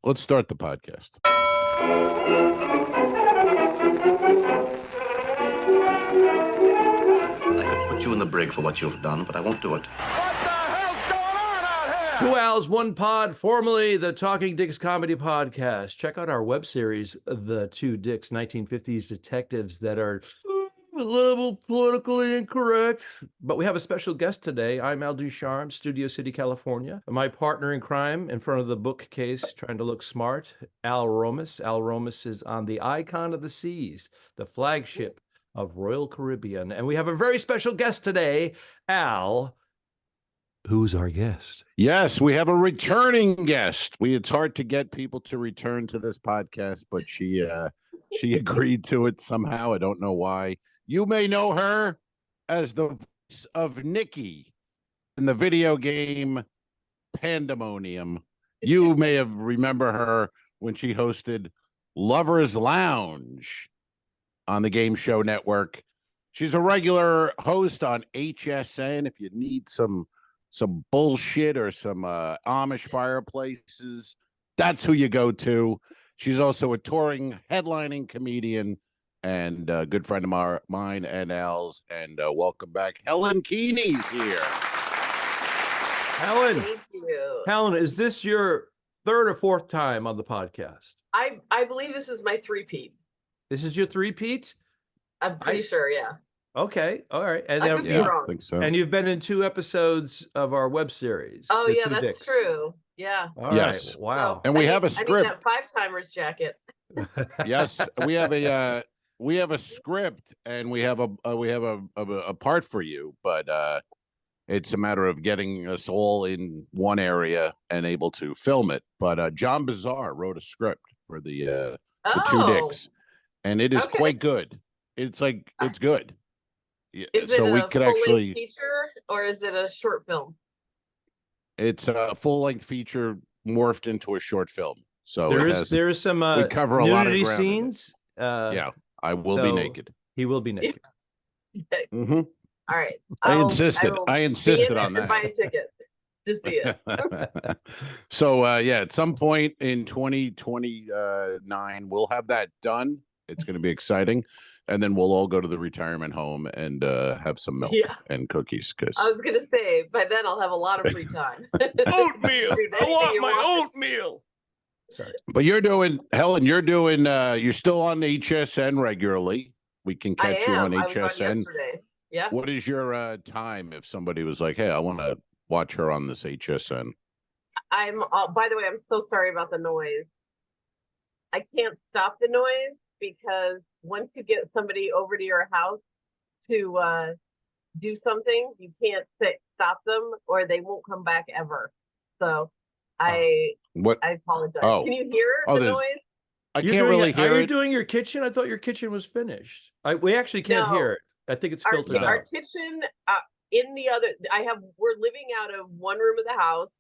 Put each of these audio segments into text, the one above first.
Let's start the podcast. I could put you in the brig for what you've done, but I won't do it. 2 Owls, 1 Pod, formerly the Talking Dicks Comedy Podcast. Check out our web series, The Two Dicks, 1950s detectives that are a little politically incorrect. But we have a special guest today. I'm Al Ducharme, Studio City, California. My partner in crime in front of the bookcase, trying to look smart, Al Romas. Al Romas is on the Icon of the Seas, the flagship of Royal Caribbean. And we have a very special guest today, Al. Who's our guest? Yes, we have a returning guest. It's hard to get people to return to this podcast, but she agreed to it somehow. I don't know why. You may know her as the voice of Nikki in the video game Pandemonium. You may have remember her when she hosted Lover's Lounge on the Game Show Network. She's a regular host on HSN. If you need some bullshit or some Amish fireplaces, that's who you go to. She's also a touring, headlining comedian and a good friend of mine and Al's. And welcome back. Helen Keaney's here. Helen. Thank you. Helen, is this your third or fourth time on the podcast? I believe this is my three-peat. This is your three-peat? I'm pretty sure, yeah. Okay, all right. And I could be wrong. I think so. And you've been in 2 episodes of our web series. Oh, The yeah, Two that's Dicks. true. Yeah. All Yes. right. Wow. So, And we have a I script. need that five-timers jacket. Yes, we have a script, and we have a part for you, but it's a matter of getting us all in one area and able to film it. But John Bazar wrote a script for the Two Dicks, and it is Okay. quite good. It's good. Yeah, Is it so we a could full-length actually. feature or is it a short film? It's a full-length feature morphed into a short film. So There is some we cover a lot of nudity ground in it. scenes. Yeah, I will be so naked. He will be naked. Mm-hmm. All right. I will insisted be in on it and buy that. a ticket to see it. So at some point in 2029 we'll have that done. It's going to be exciting, and then we'll all go to the retirement home and have some milk Yeah. and cookies. Because I was gonna say, by then I'll have a lot of free time. Oatmeal. Dude, I anything want you my want. oatmeal. Sorry. but you're doing, Helen, you're still on HSN regularly. We can I catch you on am. I was on HSN. yesterday. Yeah. What is your time if somebody was like, hey, I want to watch her on this HSN? By the way, I'm so sorry about the noise. I can't stop the noise because once you get somebody over to your house to do something, you can't stop them or they won't come back ever. So I apologize. Oh. Can you hear the noise? I can't really hear Are you it. doing your kitchen? I thought your kitchen was finished. We actually can't No. hear it. I think it's filtered Our out. kitchen in the other, we're living out of one room of the house,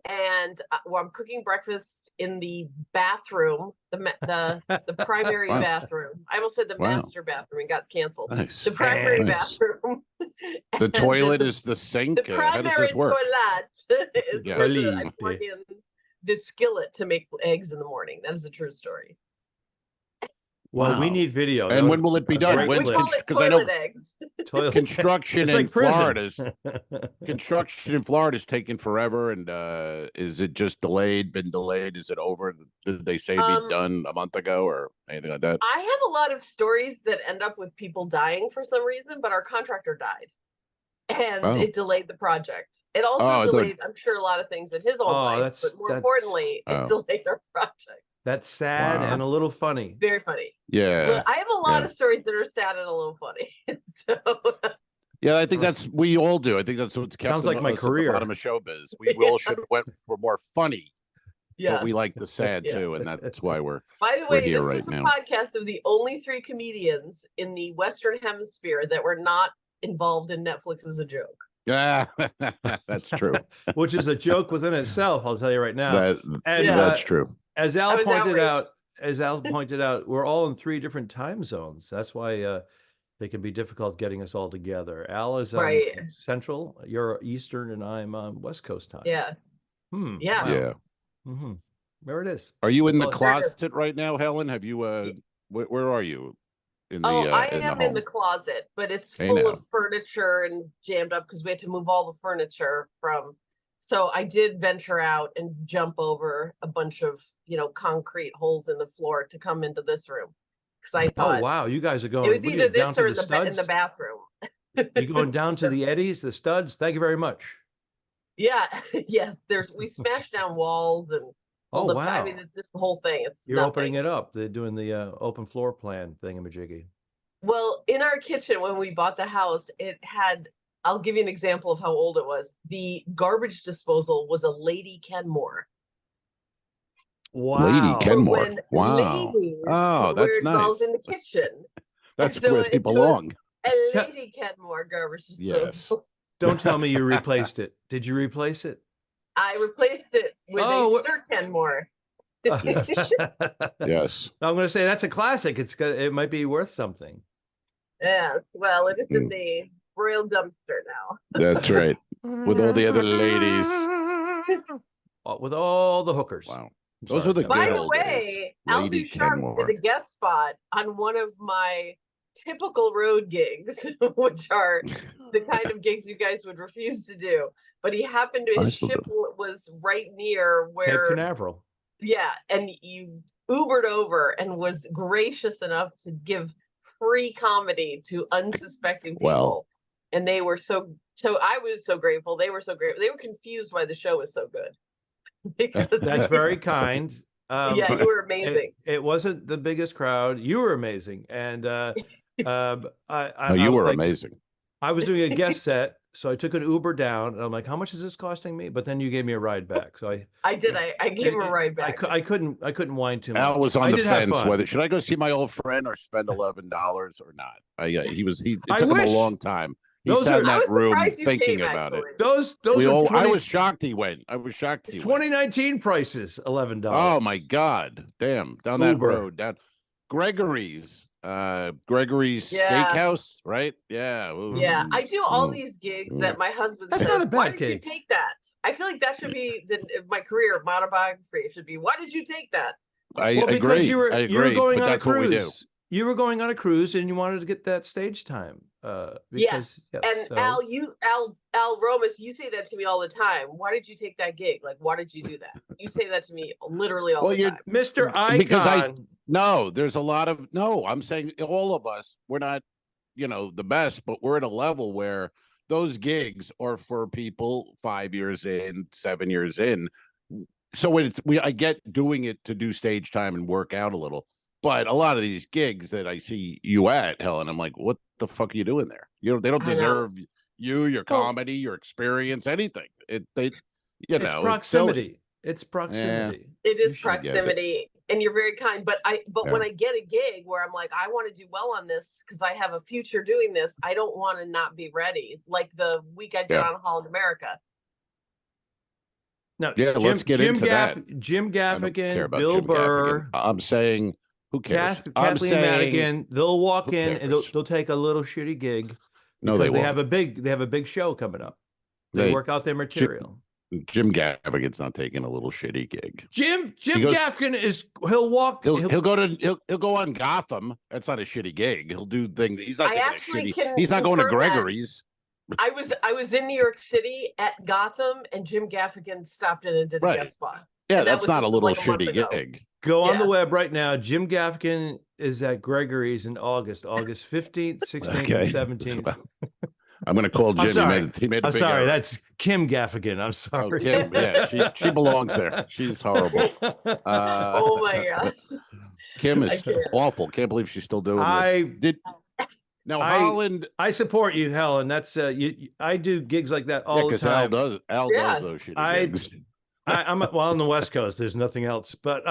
and I'm cooking breakfast in the bathroom, the primary Wow. bathroom. I almost said the Wow. master bathroom and got canceled. Nice. The primary Nice. bathroom. The And toilet just is the sink. the How does primary this work? toilet is Yeah. where I Toilet. plug in the skillet to make eggs in the morning. That is the true story. Well, we Wow. need video. And when will it be done? Great When's We clip. call it because I know toilet eggs. Toilet. construction It's in like prison. Florida is taking forever, and is it just been delayed? Is it over? Did they say it'd be done a month ago or anything like that? I have a lot of stories that end up with people dying for some reason, but our contractor died and Oh. it delayed the project. It also Oh, I thought- delayed, I'm sure, a lot of things in his own Oh, life, that's- but more that's- importantly, Oh. it delayed our project. That's sad Wow. and a little funny. Very funny. Yeah, Well, I have a lot yeah. of stories that are sad and a little funny. So, yeah. I think we all do. I think that's what's kept Sounds like my us at career. the bottom of showbiz. We all should have went for more funny, yeah. but we like the sad Yeah. too, and that's why we're. By the we're way, here this right is a now. podcast of the only 3 comedians in the Western Hemisphere that were not involved in Netflix as a joke. Yeah, that's true. Which is a joke within itself, I'll tell you right now. And Yeah. That's true. as I Al was pointed outraged. out, we're all in 3 different time zones. That's why they can be difficult getting us all together. Al is on Right. Central, you're Eastern, and I'm on West Coast time. Yeah. Hmm. Yeah. wow. Yeah. Mhm. There it is. Are you in That's the all- closet right now, Helen? Have you? Where are you in the? I in the am in home? the closet, but it's Hey, full now. of furniture and jammed up because we had to move all the furniture from. So I did venture out and jump over a bunch of, concrete holes in the floor to come into this room. Because I Oh thought wow, you guys are going. it was what are either you, down this to or the in the studs? bathroom. You going down to the eddies, the studs? Thank you very much. Yeah, yes. We smashed down walls and Oh pulled up. wow, I mean, it's just the whole thing. It's you're opening nothing. it up. They're doing the open floor plan thingamajiggy. Well, in our kitchen when we bought the house, it had. I'll give you an example of how old it was. The garbage disposal was a Lady Kenmore. Wow, Lady Kenmore. When Wow. ladies Oh, were that's involved nice. in the kitchen. That's so where they it was belong. A Lady Kenmore garbage disposal. Yes. don't tell me you replaced it. Did you replace it? I replaced it with a Sir Kenmore. Yes. Yes. I'm going to say that's a classic. It might be worth something. Yeah, well, it is in the broil dumpster now. That's right. With all the other ladies. With all the hookers. Wow. I'm Those sorry. are the By good the old days. way, Al Lady Ducharme Kenmore. did a guest spot on one of my typical road gigs, which are the kind of gigs you guys would refuse to do. But he happened to, I his still ship was right near Cape where, Canaveral. yeah, and you Ubered over and was gracious enough to give free comedy to unsuspecting people. Well. And they were so I was so grateful. They were so grateful. They were confused why the show was so good. That's very kind. Yeah, you were amazing. It wasn't the biggest crowd. You were amazing, and You I were was amazing. I was doing a guest set, so I took an Uber down, and I'm like, "How much is this costing me?" But then you gave me a ride back, so I did. I gave him a ride back. I couldn't whine too much. Al was on the did have fence fun. whether should I go see my old friend or spend $11 or not. It I took him a wish. long time. He Those sat are- in I that was room surprised you thinking came, about it. actually. Those We are all, 20, I was shocked he went. I was shocked he went. 2019 prices, $11. Oh my God. Damn. Down that Uber. road. Down Gregory's. Gregory's Yeah. Steakhouse, right? Yeah. Ooh. Yeah, I do all Mm. these gigs that my husband That's says, not a bad why did gig. you take that? I feel like that should be my career autobiography. It should be, why did you take that? I Well, because agree. you were I agree. going but on a that's what we do. cruise. You were going on a cruise, and you wanted to get that stage time. Because yes, And so- Al Romas, you say that to me all the time. Why did you take that gig? Like, why did you do that? You say that to me literally all the time. Mr. Icon. Because no, there's a lot of I'm saying all of us, we're not, the best, but we're at a level where those gigs are for people 5 years in, 7 years in. So I get doing it to do stage time and work out a little. But a lot of these gigs that I see you at, Helen, I'm like, what the fuck are you doing there? They don't deserve your comedy, your experience, anything. It's proximity. It's proximity. It is You should get it. proximity, and you're very kind. But when I get a gig where I'm like, I want to do well on this because I have a future doing this, I don't want to not be ready. Like the week I did on Holland America. No, let's get into that. Jim I don't care Gaffigan, about Bill Jim Burr, Gaffigan. I'm saying, who cares? I'm Kathleen saying, Madigan. They'll walk who in and cares? they'll take a little shitty gig No, because they have won't. they have a big show coming up. They work out their material. Jim Gaffigan's not taking a little shitty gig. Jim goes- Gaffigan he'll walk. He'll go on Gotham. That's not a shitty gig. He'll do things. He's not I taking actually a shitty. can He's not going to confirm that. Gregory's. I was in New York City at Gotham, and Jim Gaffigan stopped in and did a Right. guest spot. Yeah, And that that's was not a just little like a month shitty ago. gig. Go on Yeah. the web right now. Jim Gaffigan is at Gregory's in August 15th, 16th, and 17th. I'm going to call Jim. I'm sorry. He made a I'm big sorry. error. That's Kim Gaffigan. I'm Oh, sorry. Kim. Yeah, she belongs there. She's horrible. Oh my gosh. Kim I is can't. awful. Can't believe she's still doing this. Holland. I support you, Helen. That's I do gigs like that all the because time. Al Yeah. does those shitty gigs. I'm on the West Coast. There's nothing else. But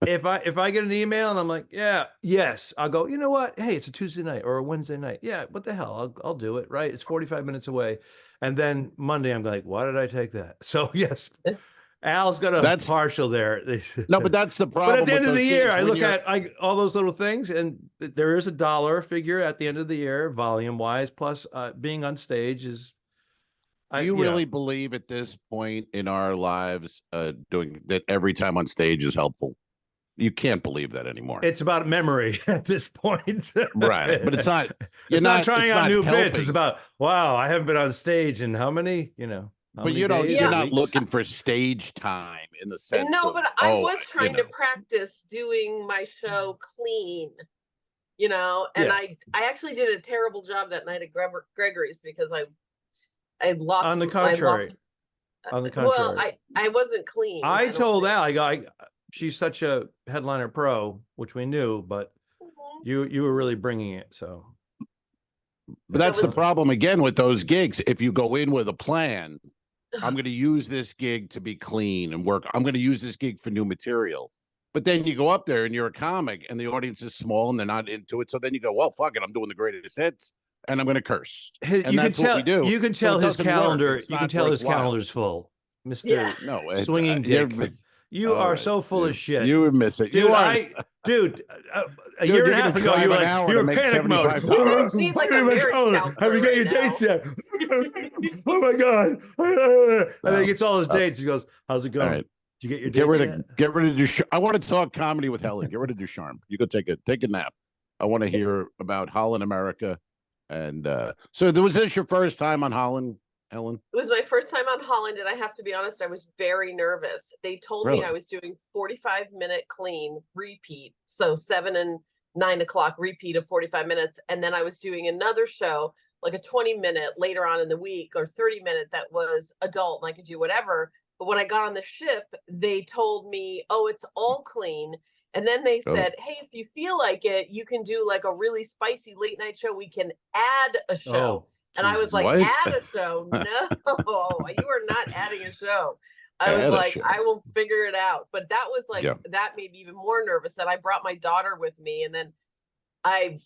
if I get an email and I'm like, yes, I'll go. You know what? Hey, it's a Tuesday night or a Wednesday night. Yeah, what the hell? I'll do it. Right? It's 45 minutes away, and then Monday I'm like, why did I take that? So yes, Al's got a partial there. No, but that's the problem. But at the end with of the those year, gigs I when look you're- at all those little things, and there is a dollar figure at the end of the year, volume wise. Plus, being on stage is Do you really believe at this point in our lives doing that every time on stage is helpful? You can't believe that anymore. It's about memory at this point. Right. But it's not. It's not trying out new helping. bits. It's about, wow, I haven't been on stage in how many, But you don't. You're not looking for stage time in the sense. No, of, but I was trying to practice doing my show clean, and I actually did a terrible job that night at Gregory's because I lost. On the contrary. Well, I wasn't clean. I told Al, she's such a headliner pro, which we knew, but you were really bringing it. So, but that's the problem again with those gigs. If you go in with a plan, I'm going to use this gig to be clean and work. I'm going to use this gig for new material. But then you go up there and you're a comic and the audience is small and they're not into it. So then you go, well, fuck it. I'm doing the greatest hits and I'm going to curse. And that's what we do. You can tell his calendar. You can tell his calendar's full. Mr. Swinging Dick. You are so full of shit. You would miss it. Dude, a year and a half ago, you were panic mode. Have you got your dates yet? Oh my God. And then he gets all his dates. He goes, how's it going? Right. Did you get your dates Get rid of Ducharme. I want to talk comedy with Helen. Get rid of Ducharme. You go take a nap. I want to hear about Holland America. And so was this your first time on Holland, Helen? It was my first time on Holland, and I have to be honest, I was very nervous. They told me I was doing 45-minute clean repeat, so 7 and 9 o'clock repeat of 45 minutes, and then I was doing another show, like a 20-minute later on in the week, or 30-minute that was adult, and I could do whatever. But when I got on the ship, they told me, oh, it's all clean. And then they said, hey, if you feel like it, you can do like a really spicy late night show. We can add a show. And I was like, add a show? No, you are not adding a show. I was like, I will figure it out. But that was like, that made me even more nervous that I brought my daughter with me. And then I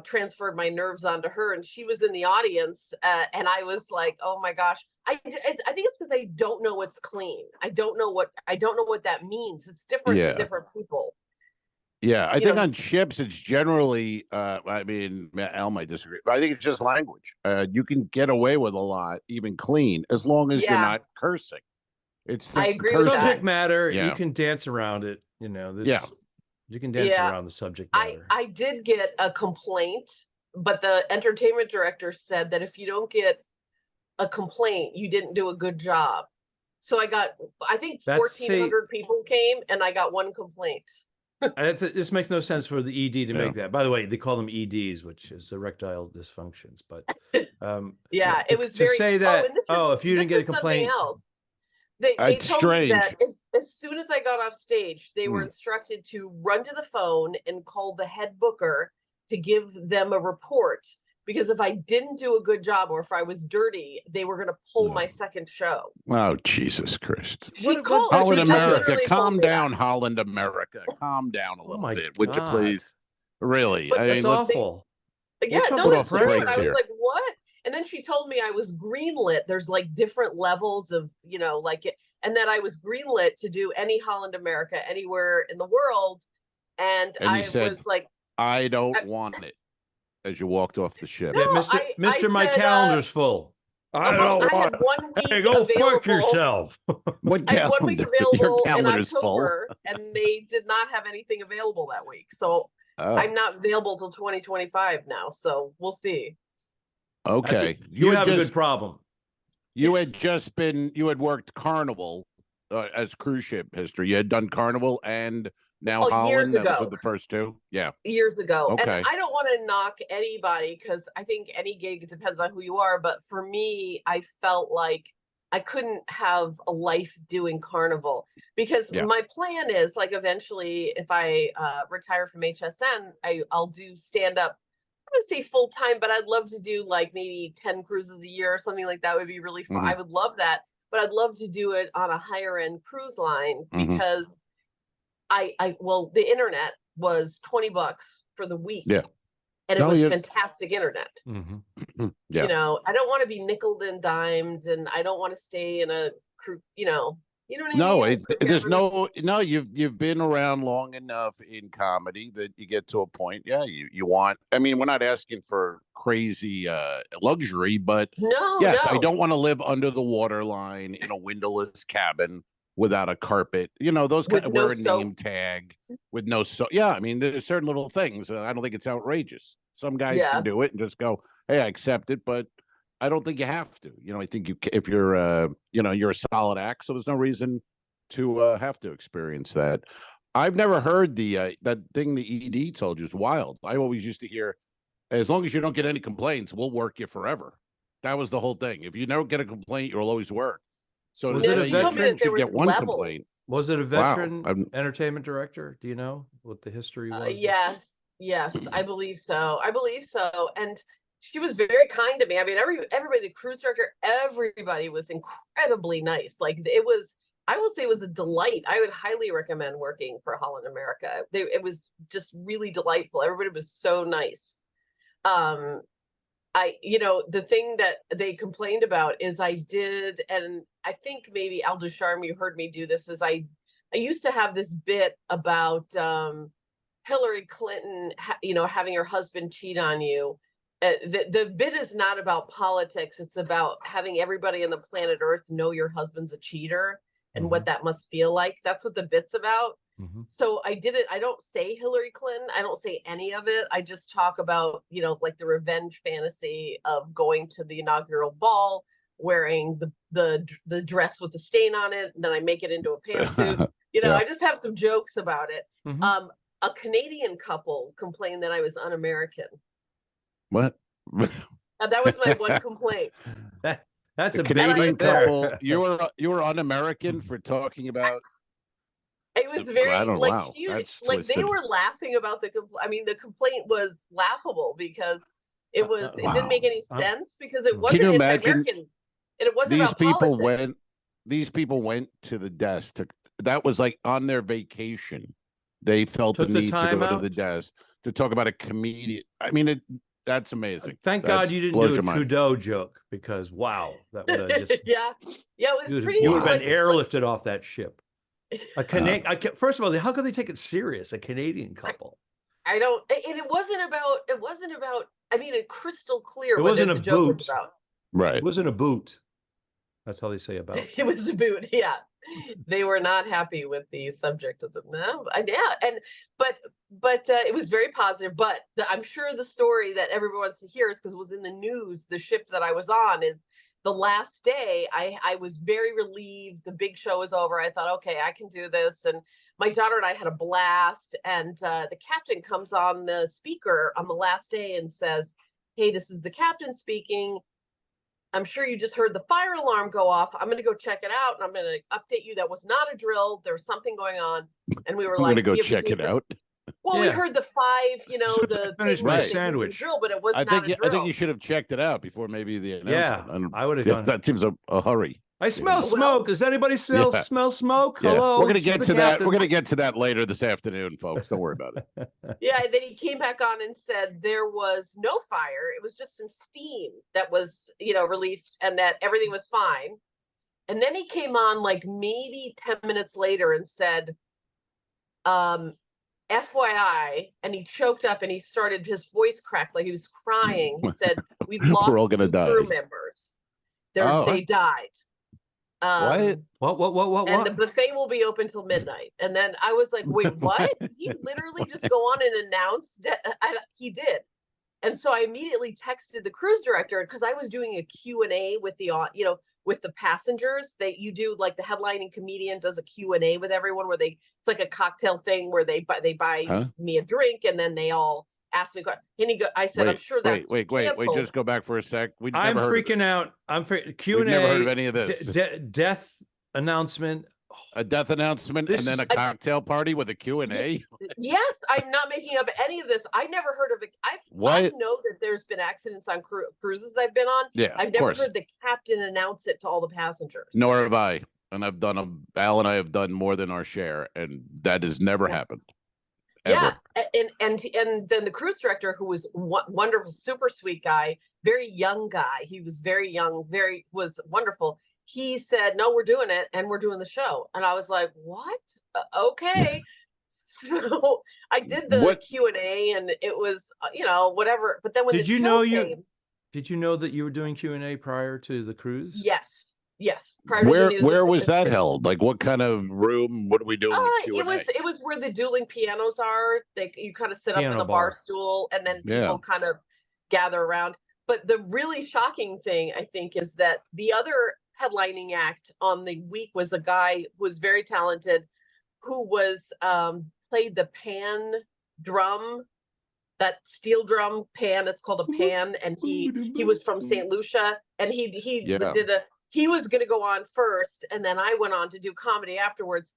transferred my nerves onto her and she was in the audience. And I was like, oh my gosh. I think it's because I don't know what's clean. I don't know what that means. It's different to different people. Yeah, I think on ships, it's generally, I mean, Al might disagree, but I think it's just language. You can get away with a lot, even clean, as long as you're not cursing. I agree with that. Subject matter, you can dance around it, you can dance around the subject matter. I did get a complaint, but the entertainment director said that if you don't get a complaint, you didn't do a good job. So I think 1,400 people came and I got one complaint. This makes no sense for the ED to make that. By the way, they call them EDs, which is erectile dysfunctions. But it was to say that. If you didn't get a complaint, they told me that as soon as I got off stage, they were instructed to run to the phone and call the head booker to give them a report. Because if I didn't do a good job or if I was dirty, they were going to pull my second show. Oh, Jesus Christ. Holland America, calm down, Holland America. Calm down a little bit, would you please? Really? That's awful. It's true. And I was like, what? And then she told me I was greenlit. There's like different levels of, and that I was greenlit to do any Holland America anywhere in the world. And I was like, I don't want it. As you walked off the ship. Yeah, Mr. My calendar's full. I don't want. One week hey, go fuck yourself. What calendar? I had 1 week available in October, and they did not have anything available that week. So I'm not available till 2025 now. So we'll see. Okay, you have a good problem. You had worked Carnival as cruise ship history. You had done Carnival and. Now Holland, that was the first two? Yeah. Years ago. Okay. And I don't want to knock anybody because I think any gig depends on who you are. But for me, I felt like I couldn't have a life doing Carnival because my plan is like eventually if I retire from HSN, I'll do stand up. I would say full time, but I'd love to do like maybe 10 cruises a year or something like that would be really fun. I would love that. But I'd love to do it on a higher end cruise line because the internet was $20 for the week. Yeah. And it was fantastic internet. Yeah. I don't want to be nickeled and dimed and I don't want to stay in a You know what I No, mean? there's no. You've been around long enough in comedy that you get to a point. Yeah, you want. I mean, we're not asking for crazy luxury, but No, yes, I no, don't want to live under the waterline in a windowless cabin without a carpet. You know, those kind with of no wear a name soap. tag with no so. Yeah, I mean, there's certain little things. I don't think it's outrageous. Some guys Yeah, can do it and just go, "Hey, I accept it," but I don't think you have to. You know, I think if you're you're a solid act, so there's no reason to have to experience that. I've never heard the that thing the ED told you is wild. I always used to hear, as long as you don't get any complaints, we'll work you forever. That was the whole thing. If you don't get a complaint, you'll always work. So to Was it a say you told me veteran? that there should was get one levels. complaint, Was it a wow. veteran entertainment director? Do you know what the history was? Yes, I believe so. And she was very kind to me. I mean, everybody, the cruise director, everybody was incredibly nice. Like it was, I will say, it was a delight. I would highly recommend working for Holland America. It was just really delightful. Everybody was so nice. The thing that they complained about is I did, and I think maybe Al Ducharme, you heard me do this, is I used to have this bit about Hillary Clinton, having her husband cheat on you. The bit is not about politics. It's about having everybody on the planet Earth know your husband's a cheater and what that must feel like. That's what the bit's about. So I don't say Hillary Clinton. I don't say any of it. I just talk about, like the revenge fantasy of going to the inaugural ball, wearing the dress with the stain on it, and then I make it into a pantsuit. Yeah. I just have some jokes about it. A Canadian couple complained that I was un-American. What? That was my one complaint. That's a Canadian big right couple. You were un-American for talking about. It was very wow, huge. that's Like they twisted. were laughing about the complaint. I mean, the complaint was laughable because it didn't make any sense because it wasn't anti-American, and it wasn't about politics. These people went to the desk that was like on their vacation. They felt the need to go to the desk to talk about a comedian. I mean, that's amazing. Thank God you didn't do a Trudeau joke, because wow, that would have just yeah, it was pretty. You would have been airlifted off that ship. First of all, how could they take it serious? A Canadian couple. I don't, and it wasn't about. I mean, it's crystal clear. It wasn't a boot, was about. Right? It wasn't a boot. That's how they say about it. It was a boot. Yeah, they were not happy with the subject of the but it was very positive. But I'm sure the story that everyone wants to hear is because it was in the news. The ship that I was on is. The last day, I was very relieved. The big show was over. I thought, okay, I can do this. And my daughter and I had a blast. And the captain comes on the speaker on the last day and says, "Hey, this is the captain speaking. I'm sure you just heard the fire alarm go off. I'm going to go check it out. And I'm going to update you. That was not a drill. There was something going on." And we were I'm going to go check it out. Well, we heard the five, the finish my sandwich drill, but it was not a drill. I think you should have checked it out before maybe the announcement. I would have gone. That seems a hurry. I smell smoke. Does anybody smell smoke? Yeah. Hello. We're gonna get to that. We're gonna get to that later this afternoon, folks. Don't worry about it. Yeah, and then he came back on and said there was no fire. It was just some steam that was, released, and that everything was fine. And then he came on like maybe 10 minutes later and said, FYI, and he choked up and his voice cracked like he was crying. He said, "We've lost We're all gonna die. Crew members. They died." What? And the buffet will be open till midnight. And then I was like, "Wait, what?" Did he literally just go on and announce that? He did. And so I immediately texted the cruise director because I was doing a Q&A with the with the passengers. You do like the headlining comedian does a Q&A with everyone where it's like a cocktail thing where they buy me a drink and then they all ask me. And I said, "I'm sure that's wait. Just go back for a sec. I'm freaking out. I'm Q&A. We've never heard of any of this. Death announcement. A death announcement and then a cocktail party with a Q&A? Yes, I'm not making up any of this. I never heard of it. I know that there's been accidents on cruises I've been on. Yeah, I've never heard the captain announce it to all the passengers. Nor have I. And Al and I have done more than our share, and that has never happened. Ever. Yeah, and then the cruise director, who was wonderful, super sweet guy, very young guy. He was very young, was wonderful. he said, no, we're doing it and we're doing the show. And I was like, what? Okay. So I did the Q&A and it was, whatever. But then when did the you show know came, did you know that you were doing Q&A prior to the cruise? Yes. Prior where to the where was that held? Like what kind of room? What are we doing with Q&A? It was where the dueling pianos are. You kind of sit up in the bar stool and then people kind of gather around. But the really shocking thing, I think, is that the other headlining act on the week was a guy who was very talented, who was played the pan drum, that steel drum pan. It's called a pan, and he was from St. Lucia, and he was going to go on first, and then I went on to do comedy afterwards.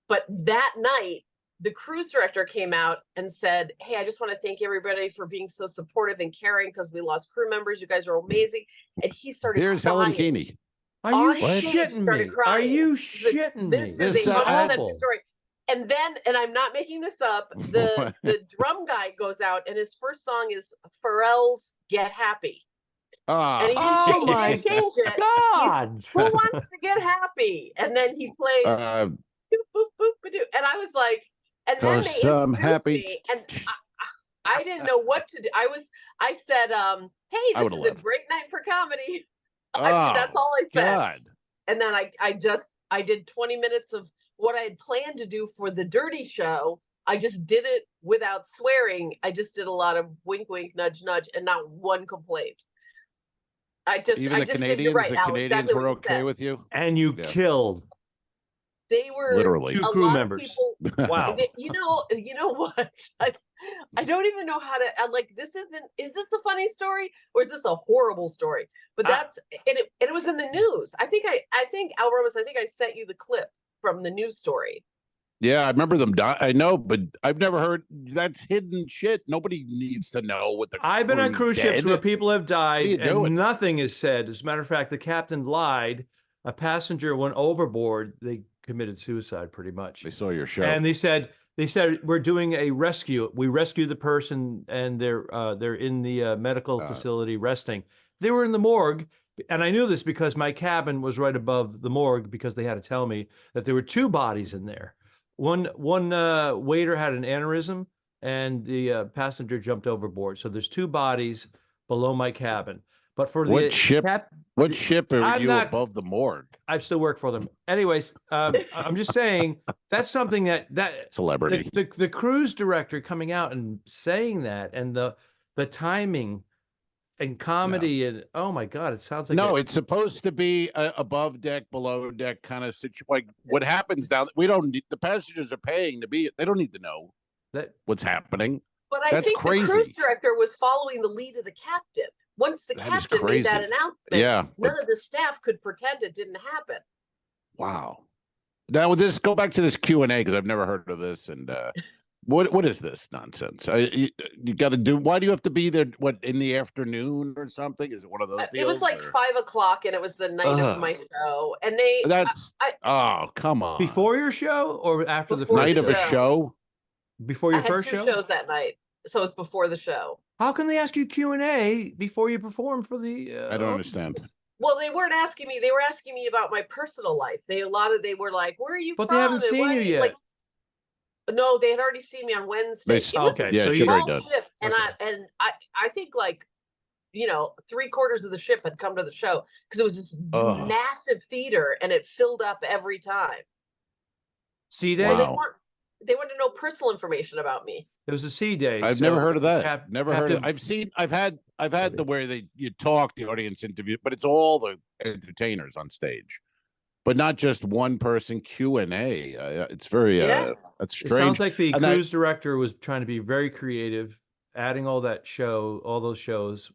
But that night, the cruise director came out and said, hey, I just want to thank everybody for being so supportive and caring because we lost crew members. You guys are amazing. And he started Here's crying. Helen Keaney. Are you shitting me? Are you shitting me? This is awful. Story. And then, and I'm not making this up, the drum guy goes out and his first song is Pharrell's Get Happy. And he didn't change it. God! Who wants to get happy? And then he played boop, boop, boop, ba-doo. And I was like, and then they introduced me, and I didn't know what to do. I said, hey, this is a great night for comedy. That's all I said. God. And then I did 20 minutes of what I had planned to do for the Dirty Show. I just did it without swearing. I just did a lot of wink, wink, nudge, nudge, and not one complaint. The Canadians were okay with you, and you killed. They were literally 2 crew members. Wow. You know what? I don't even know how to. I'm like, is this a funny story or is this a horrible story? But it was in the news. I think Al Romas, I sent you the clip from the news story. Yeah, I remember them. I know, but I've never heard. That's hidden shit. Nobody needs to know what the. I've been on cruise ships where people have died and nothing is said. As a matter of fact, the captain lied. A passenger went overboard. They committed suicide, pretty much. They saw your show, and they said we're doing a rescue. We rescued the person, and they're in the medical facility resting. They were in the morgue. And I knew this because my cabin was right above the morgue because they had to tell me that there were 2 bodies in there. One waiter had an aneurysm and the passenger jumped overboard. So there's 2 bodies below my cabin. But for what ship are you above the morgue? I still work for them. Anyways, I'm just saying that's something that celebrity. The cruise director coming out and saying that, and the timing and comedy and oh my God, it sounds like it's supposed to be above deck, below deck kind of situation. Like what happens down, the passengers are paying to be. They don't need to know what's happening. But I think the cruise director was following the lead of the captain. Once the captain made that announcement, none of the staff could pretend it didn't happen. Wow. Now with this, go back to this Q&A because I've never heard of this. And what is this nonsense? You got to do. Why do you have to be there? What, in the afternoon or something? Is it one of those deals? It was like 5 o'clock, and it was the night of my show. And oh, come on! Before your show or after the night of a show? Before your first show? I had 2 shows that night, so it was before the show. How can they ask you Q&A before you perform for the? I don't understand. Well, they weren't asking me. They were asking me about my personal life. They were like, "Where are you from?" But they haven't seen you yet. Like, no, they had already seen me on Wednesday. Okay, yeah, so you're very done. And I think 3/4 of the ship had come to the show because it was this massive theater and it filled up every time. C Day. Wow. They wanted to know personal information about me. It was a C Day. I've never heard of that. Never heard of it. I've had the where you talk, the audience interview, but it's all the entertainers on stage. But not just one person Q&A. It's very that's strange. It sounds like the cruise director was trying to be very creative, adding all those shows.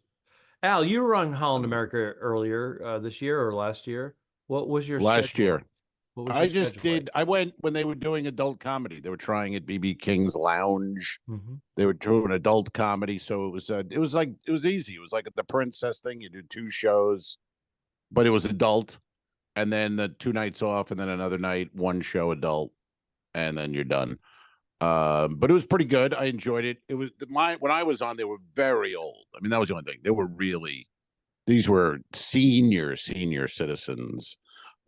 Al, you were on Holland America earlier this year or last year. What was your last schedule? year? I just did. Like? I went when they were doing adult comedy. They were trying at BB King's Lounge. Mm-hmm. They were doing adult comedy, so it was easy. It was like the Princess thing. You do 2 shows, but it was adult. And then the 2 nights off, and then another night, 1 show adult, and then you're done. But it was pretty good. I enjoyed it. It was when I was on, they were very old. I mean, that was the only thing. They were these were senior citizens.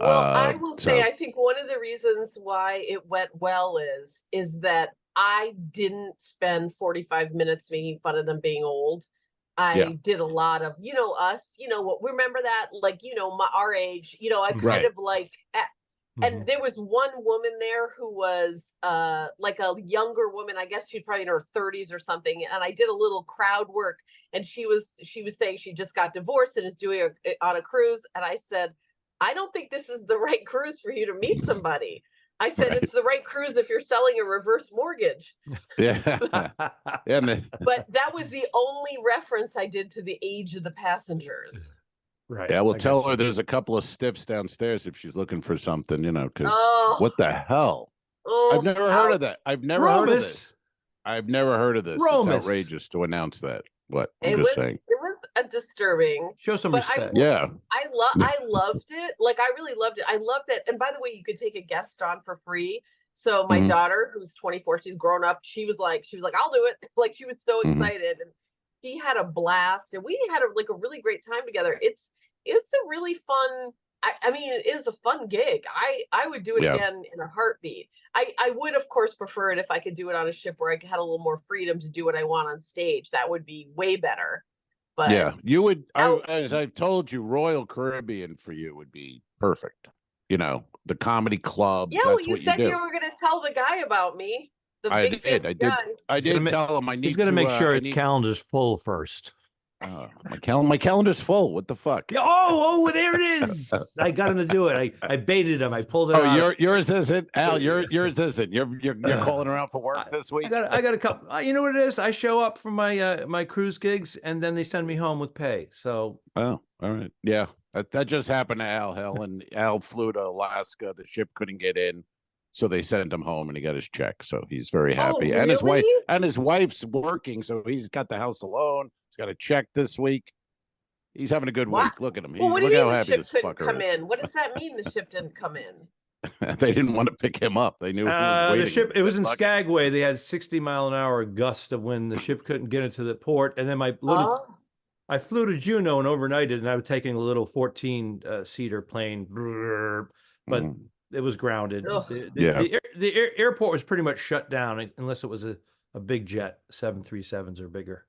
Well, I will say, So I think one of the reasons why it went well is that I didn't spend 45 minutes making fun of them being old. yeah, I did a lot of, us, what, remember that, like, our age, I kind right. of like, and there was one woman there who was like a younger woman. I guess she's probably in her 30s or something. And I did a little crowd work, and she was saying she just got divorced and is doing on a cruise. And I said, I don't think this is the right cruise for you to meet somebody. I said, Right. it's the right cruise if you're selling a reverse mortgage. Yeah. Yeah. But that was the only reference I did to the age of the passengers. Right. Yeah, we'll I tell got her you. there's a couple of stiffs downstairs if she's looking for something, because Oh, what the hell? oh, I've never heard of ouch. that. I've never heard of Romas. this. I've never heard of this. It's Romas. outrageous to announce that. What? I'm It just was saying. it was a disturbing, Show some but respect. Yeah. I loved it. Like, I really loved it. I loved it. And by the way, you could take a guest on for free. So my Mhm. daughter, who's 24, she's grown up. She was like, I'll do it. Like, she was so Mhm. excited, and she had a blast, and we had a really great time together. It's a really fun. I mean, it is a fun gig. I would do it Yeah. again in a heartbeat. I would, of course, prefer it if I could do it on a ship where I had a little more freedom to do what I want on stage. That would be way better. But Yeah. You would, Out- as I've told you, Royal Caribbean for you would be perfect. The comedy club. yeah, well, That's you what said you you do. were going to tell the guy about me, the I big did. fancy I did. guy. I He's gonna did ma- tell him I need He's going to make sure I its need, calendar's full first. my calendar's full. What the fuck? Yeah, oh, there it is. I got him to do it. I baited him. I pulled it Oh, out. yours isn't, Al. Yours isn't. You're calling around for work this week. I got a couple. You know what it is? I show up for my my cruise gigs, and then they send me home with pay. So Oh, all right. Yeah, that just happened to Al. Helen. Al flew to Alaska. The ship couldn't get in, so they sent him home, and he got his check. So he's very happy. And really? his wife's working, so he's got the house alone. He's got a check this week. He's having a good Wow. week. Look at him. Well, what do Look you how mean the happy ship this couldn't fucker come is. in? What does that mean? The ship didn't come in? They didn't want to pick him up. They knew he was waiting. the ship. It was in Fuck it. Skagway. They had 60-mile-an-hour gust of wind. The ship couldn't get into the port, and then Oh, I flew to Juneau and overnighted, and I was taking a little 14-seater plane, but Mhm. it was grounded. Ugh. The airport was pretty much shut down unless it was a big jet, 737s or bigger.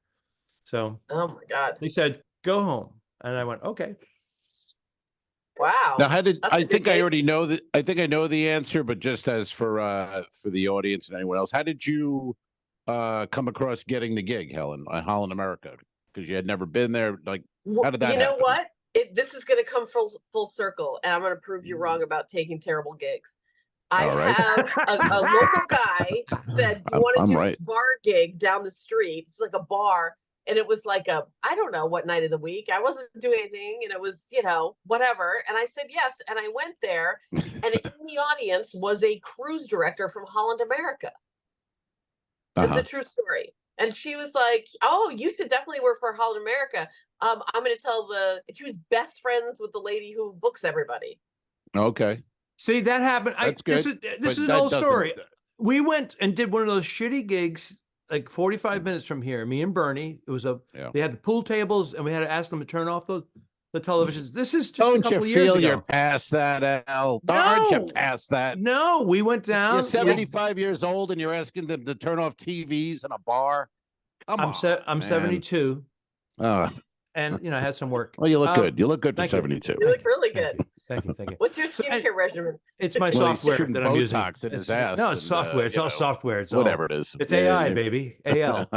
So oh my God! they said, "Go home," and I went, "Okay." Wow. Now, how did That's a I good think I gig. already know that? I think I know the answer, but just as for the audience and anyone else, how did you come across getting the gig, Helen, on Holland America? Because you had never been there. Like, how did that You know happen? what? This is going to come full circle, and I'm going to prove you wrong about taking terrible gigs. I All right. have a local guy said, "Do you want to I'm do right. this bar gig down the street?" It's like a bar, and it was like I don't know what night of the week. I wasn't doing anything, and it was whatever. And I said yes, and I went there, and in the audience was a cruise director from Holland America. It's Uh-huh. a true story. And she was like, "Oh, you should definitely work for Holland America." I'm going to tell she was best friends with the lady who books everybody. Okay. See, that happened. That's good. This but is an that old doesn't- story. We went and did one of those shitty gigs, like 45 minutes from here. Me and Bernie. It was They had the pool tables, and we had to ask them to turn off the televisions. This is just a Don't couple you of years feel ago. you're past that, Al? Aren't you past that? No, we went down. You're 75 years old and you're asking them to turn off TVs in a bar. Come on. I'm man. 72, Oh, and I had some work. well, you look good. You look good for thank you. 72. You look really good. Thank you. What's your skincare regimen? It's my Well, he's software shooting that I'm using. Botox in his ass No, it's and, software. It's you all know, software. It's whatever it is. It's Yeah, AI, yeah. baby. AL.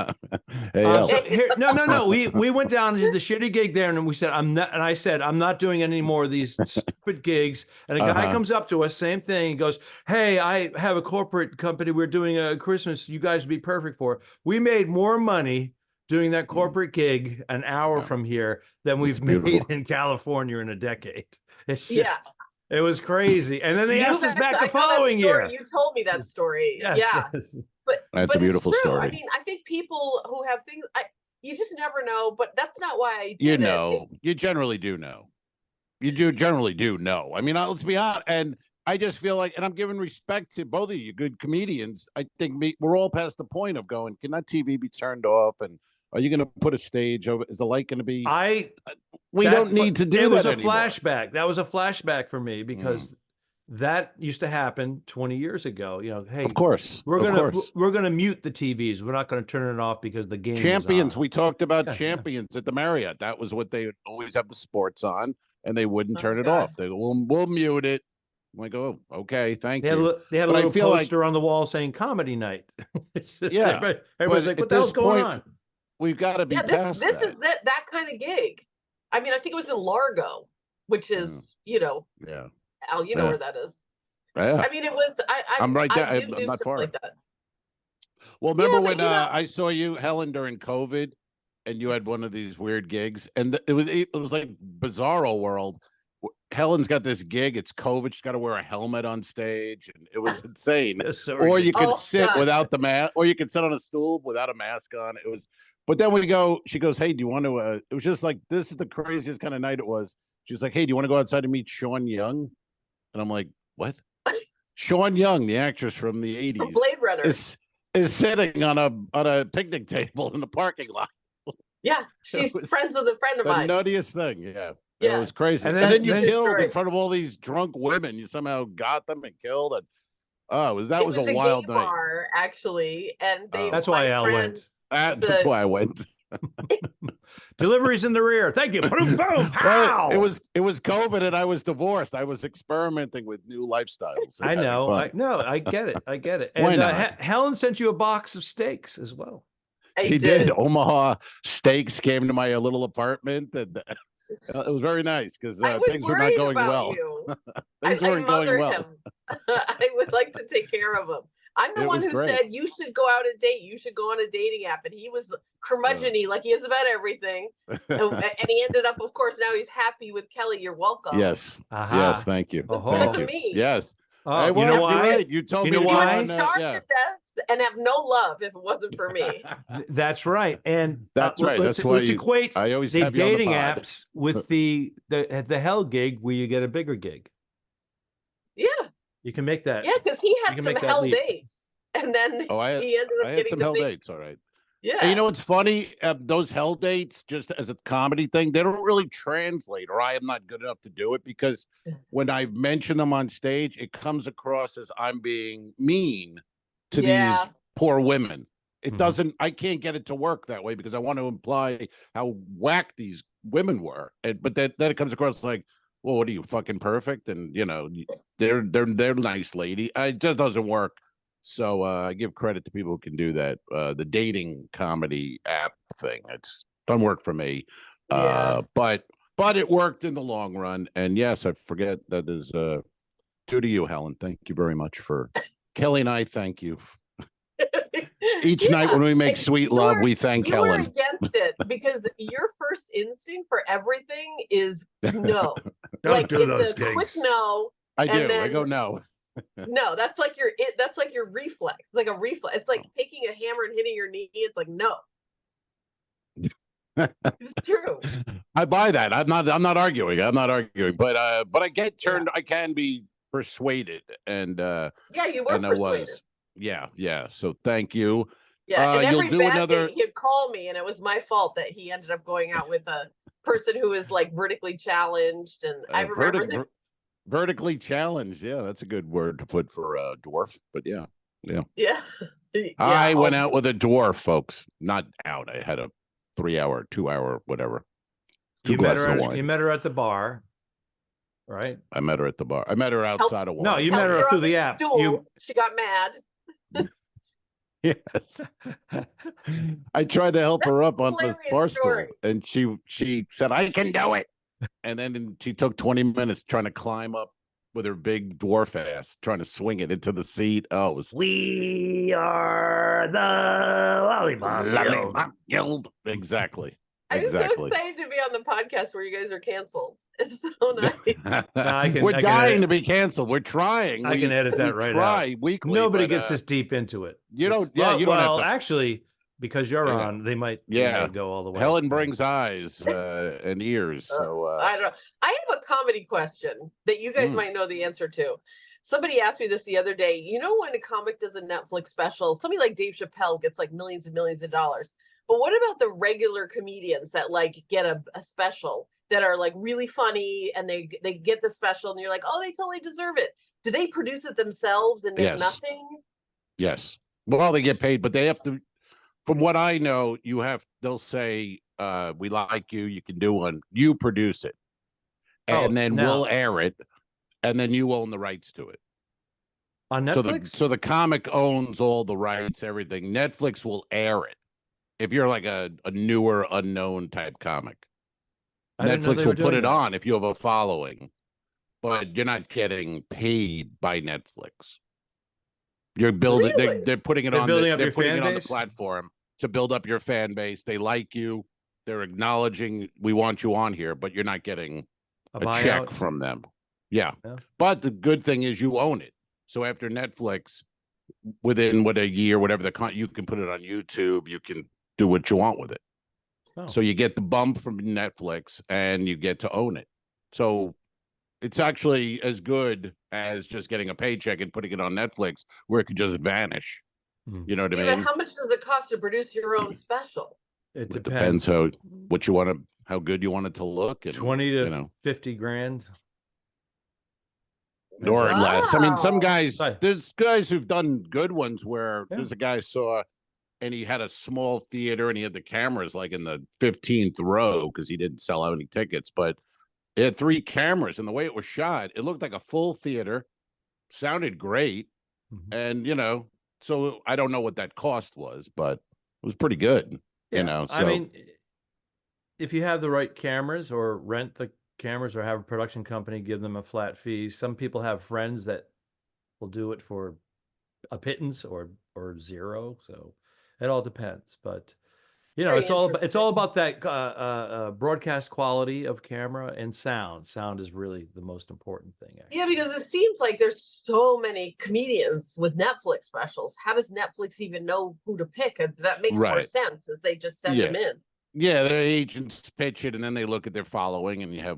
AL. So here, no. We went down to the shitty gig there, and we said, I said, I'm not doing any more of these stupid gigs. And a guy comes up to us, same thing. He goes, "Hey, I have a corporate company. We're doing a Christmas. You guys would be perfect for." We made more money doing that corporate gig an hour from here than we've made in California in a decade. It's just, it was crazy. And then they asked us back the following year. You told me that story. Yes, yeah. yes. But That's a beautiful it's true. story. I mean, I think people who have things, you just never know, but that's not why I did You it. know, you generally do know. You generally do know. I mean, let's be honest. And I just feel like, and I'm giving respect to both of you good comedians. I think we're all past the point of going, can that TV be turned off? And Are you going to put a stage over? Is the light going to be? We that don't fl- need to do It was that a anymore. flashback. That was a flashback for me because that used to happen 20 years ago. You know, hey, Of course, we're gonna mute the TVs. We're not gonna turn it off because the game Champions. is on. We talked about Yeah, Champions at the Marriott. That was what they would always have the sports on, and they wouldn't turn it God. off. They we'll mute it. I'm like, oh, okay, thank They you. had a But I little feel like- poster on the wall saying "Comedy Night." It's just Yeah, everybody's like, at "What the hell's this going point, on?" We've got to be Yeah, past this that. is that kind of gig. I mean, I think it was in Largo, which is, you know, Yeah, Al, you know Yeah. where that is. yeah. I mean, it was. I'm right there. I do I'm do not stuff far. like that. Well, remember but when you know- I saw you, Helen, during COVID, and you had one of these weird gigs, and it was like Bizarro World. Helen's got this gig. It's COVID. She's got to wear a helmet on stage, and it was insane. It's so Or you ridiculous. could sit God. without the mask, or you could sit on a stool without a mask on. It was, but then she goes, "Hey, do you want to?" It was just like, this is the craziest kind of night it was. She was like, "Hey, do you want to go outside and meet Sean Young?" And I'm like, "What?" Sean Young, the actress from the From '80s, Blade Runner. is sitting on a picnic table in the parking lot. Yeah, she's was friends with a friend of The mine. nuttiest thing, yeah. Yeah. It was crazy. And And then- then you then- killed in Destroyed. front of all these drunk women. You somehow got them and killed. And that It was was a wild gay night. bar, actually, and they. That's why my Al friend- went. That's the- why I went. Deliveries in the rear. Thank you. Boom, boom, pow. Well, it was COVID, and I was divorced. I was experimenting with new lifestyles. and I having know. fun. I get it. I get it. Why And not? Helen sent you a box of steaks as well. I She did. Omaha Steaks came to my little apartment, and it was very nice because I was things were not worried going about well. you. Things I weren't going mothered well. him. I would like to take care of him. I'm the It one was who great. said you should go out and date. You should go on a dating app, and he was curmudgeon-y like he is about everything. And he ended up, of course, now he's happy with Kelly. You're welcome. Yes. Aha. Yes. Thank you. Oh, Thank because you. of me. Yes. Oh, Hey, you well, know you're why? right. You told You me know to He go why? would on, starve yeah. to death and have no love if it wasn't for me. That's right. And That's right. Let's, That's why let's you- equate I always the have you on the dating pod. apps with the hell gig where you get a bigger gig. Yeah, You can make that. yeah, because he had can some make that hell leap. dates, and then Oh, he ended up I had getting some the hell big. dates. All right. Yeah, And you know what's funny? Those hell dates, just as a comedy thing, they don't really translate, or I am not good enough to do it because when I mention them on stage, it comes across as I'm being mean to Yeah. these poor women. It Mhm. doesn't, I can't get it to work that way because I want to imply how whack these women were. But then it comes across like, well, what are you, fucking perfect? And, you know, they're nice lady. It just doesn't work. So I give credit to people who can do that. The dating comedy app thing, it's doesn't work for me. Yeah. But it worked in the long run. And yes, I forget that is due to you, Helen. Thank you very much for Kelly and I. Thank you. Each night when we make sweet love, we thank you were Helen. against it because your first instinct for everything is no. Don't like do it's those a quick gigs. no. I do. and I then- go no. No, that's like your reflex. Like a reflex. It's like taking a hammer and hitting your knee. It's like no. It's true. I buy that. I'm not arguing. But I get turned. I can be persuaded, and Yeah, you were and I persuaded. was. Yeah. So thank you. Yeah, and you'll every do bad another- date, he'd call me, and it was my fault that he ended up going out with a person who was like vertically challenged. And I remember that. Vertically challenged. Yeah, that's a good word to put for a dwarf. But yeah. Yeah. I went out with a dwarf, folks. Not out. I had a 3-hour, 2-hour, whatever. You met, glasses of wine. you met her at the bar, right? I met her at the bar. I met her outside of wine. No, you met her Helped through off the app. stool. She got mad. Yes. I tried to help her up on the hilarious bar stool, story. and she said, "I can do it." And then she took 20 minutes trying to climb up with her big dwarf ass, trying to swing it into the seat. Oh, it was We are the Lollipop Guild. Exactly. I'm so Exactly. excited to be on the podcast where you guys are canceled. It's so nice. We're I can dying edit- to be canceled. We're trying. I can edit that right out. Try weekly. Nobody but, gets this deep into it. you don't- It's- yeah, you don't have well, to- actually, because you're Yeah. on, they might go all the way. Helen brings eyes and ears. So I don't know. I have a comedy question that you guys might know the answer to. Somebody asked me this the other day. You know, when a comic does a Netflix special, somebody like Dave Chappelle gets like millions and millions of dollars. But what about the regular comedians that like get a special that are like really funny and they get the special and you're like, oh, they totally deserve it. Do they produce it themselves and make Yes. nothing? Yes. Well, they get paid, but they have to. From what I know, they'll say, we like you, you can do one. You produce it. And then we'll air it, and then you own the rights to it. On Netflix? So the comic owns all the rights, everything. Netflix will air it. If you're like a newer, unknown type comic. Netflix will put it on if you have a following. But you're not getting paid by Netflix. You're building. Really? They're putting it They're on. building They're putting it on the base? platform to build up your fan base. They like you. They're acknowledging we want you on here, but you're not getting a check from them. Yeah. But the good thing is you own it. So after Netflix, within a year, whatever you can put it on YouTube. You can do what you want with it. Oh. So you get the bump from Netflix, and you get to own it. So it's actually as good as just getting a paycheck and putting it on Netflix, where it could just vanish. You know what I mean? But how much does it cost to produce your own special? It depends how good you want it to look. And, 20 to 50 grand. Or less. I mean, some guys, there's guys who've done good ones where there's a guy I saw, and he had a small theater, and he had the cameras like in the 15th row because he didn't sell out any tickets, but it had 3 cameras, and the way it was shot, it looked like a full theater, sounded great, and so I don't know what that cost was, but it was pretty good. So. I mean, if you have the right cameras, or rent the cameras, or have a production company give them a flat fee. Some people have friends that will do it for a pittance or zero, so it all depends. But it's all about that broadcast quality of camera and sound. Sound is really the most important thing, actually. Yeah, because it seems like there's so many comedians with Netflix specials. How does Netflix even know who to pick? That makes more sense if they just send them in. Yeah, their agents pitch it, and then they look at their following, and you have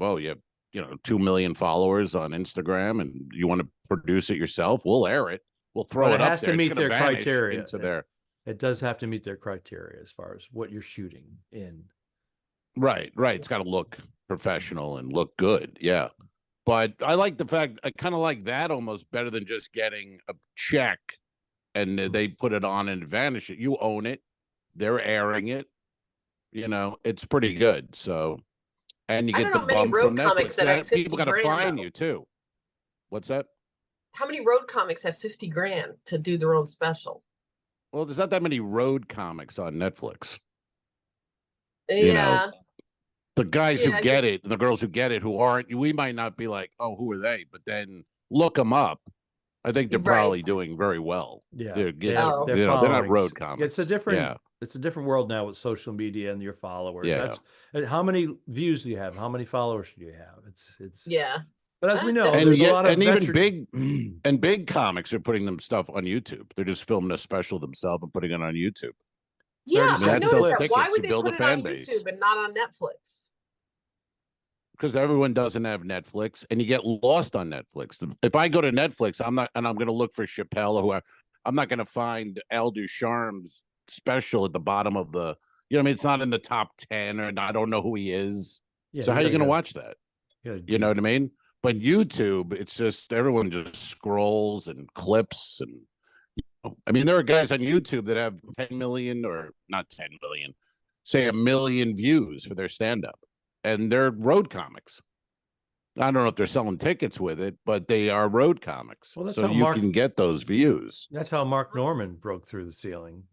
2 million followers on Instagram, and you want to produce it yourself. We'll air it. We'll throw it up there. It has to meet their criteria. It does have to meet their criteria as far as what you're shooting in. Right. It's got to look professional and look good. Yeah. But I like the fact, I kind of like that almost better than just getting a check and they put it on and vanish it. You own it. They're airing it. It's pretty good. So, and you get the bump from Netflix. People got to find you too. What's that? How many road comics have 50 grand to do their own special? Well, there's not that many road comics on Netflix. Yeah. The guys who get it and the girls who get it who aren't, we might not be like, oh, who are they? But then look them up. I think they're probably doing very well. Yeah. They're not road comics. It's a different world now with social media and your followers. Yeah. How many views do you have? How many followers do you have? It's But as we know, and there's a lot of even big comics are putting them stuff on YouTube. They're just filming a special themselves and putting it on YouTube. Yeah, I noticed that. Why would they put it on YouTube and not on Netflix? Because everyone doesn't have Netflix, and you get lost on Netflix. If I go to Netflix, I'm going to look for Chappelle or whoever. I'm not going to find Al Ducharme's special at the bottom of the. It's not in the top 10, or I don't know who he is. Yeah, so how are you going to watch that? You know what I mean? But YouTube, it's just everyone just scrolls and clips, and I mean, there are guys on YouTube that have 10 million, or not 10 million, say 1 million views for their stand-up, and they're road comics. I don't know if they're selling tickets with it, but they are road comics. Well, that's so you can get those views. That's how Mark Norman broke through the ceiling.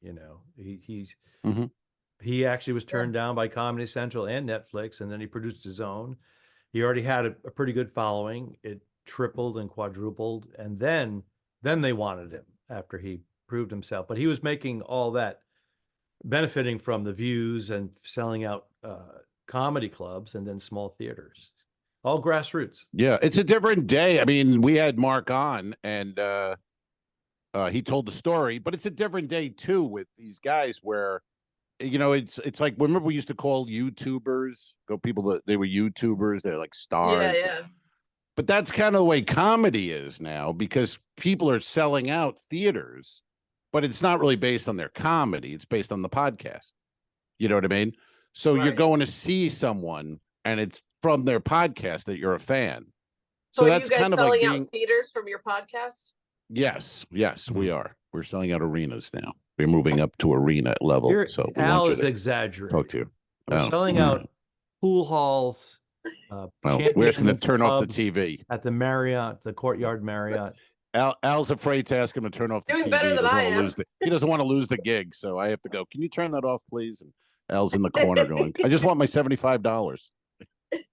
He actually was turned down by Comedy Central and Netflix, and then he produced his own. He already had a pretty good following. It tripled and quadrupled, and then they wanted him after he proved himself. But he was making all that, benefiting from the views and selling out comedy clubs and then small theaters, all grassroots. Yeah, it's a different day. I mean, we had Mark on, and he told the story, but it's a different day too with these guys where. It's like, remember we used to call YouTubers, people that they were YouTubers, they're like stars. Yeah. But that's kind of the way comedy is now, because people are selling out theaters, but it's not really based on their comedy. It's based on the podcast. You know what I mean? So you're Right. going to see someone, and it's from their podcast that you're a fan. So So are that's you guys kind of like selling being. out theaters from your podcast? Yes, yes, we Mhm. are. We're selling out arenas now. We're moving up to arena level. So we Al want you is to exaggerating. talk to you. We're Oh, selling out pool halls, well, we're just going to champions turn off the pubs TV. at the Marriott, the Courtyard Marriott. Al's afraid to ask him to turn off the Doing TV. better He than doesn't I want to am. lose he doesn't want to lose the gig. So I have to go, can you turn that off, please? And Al's in the corner going, I just want my $75.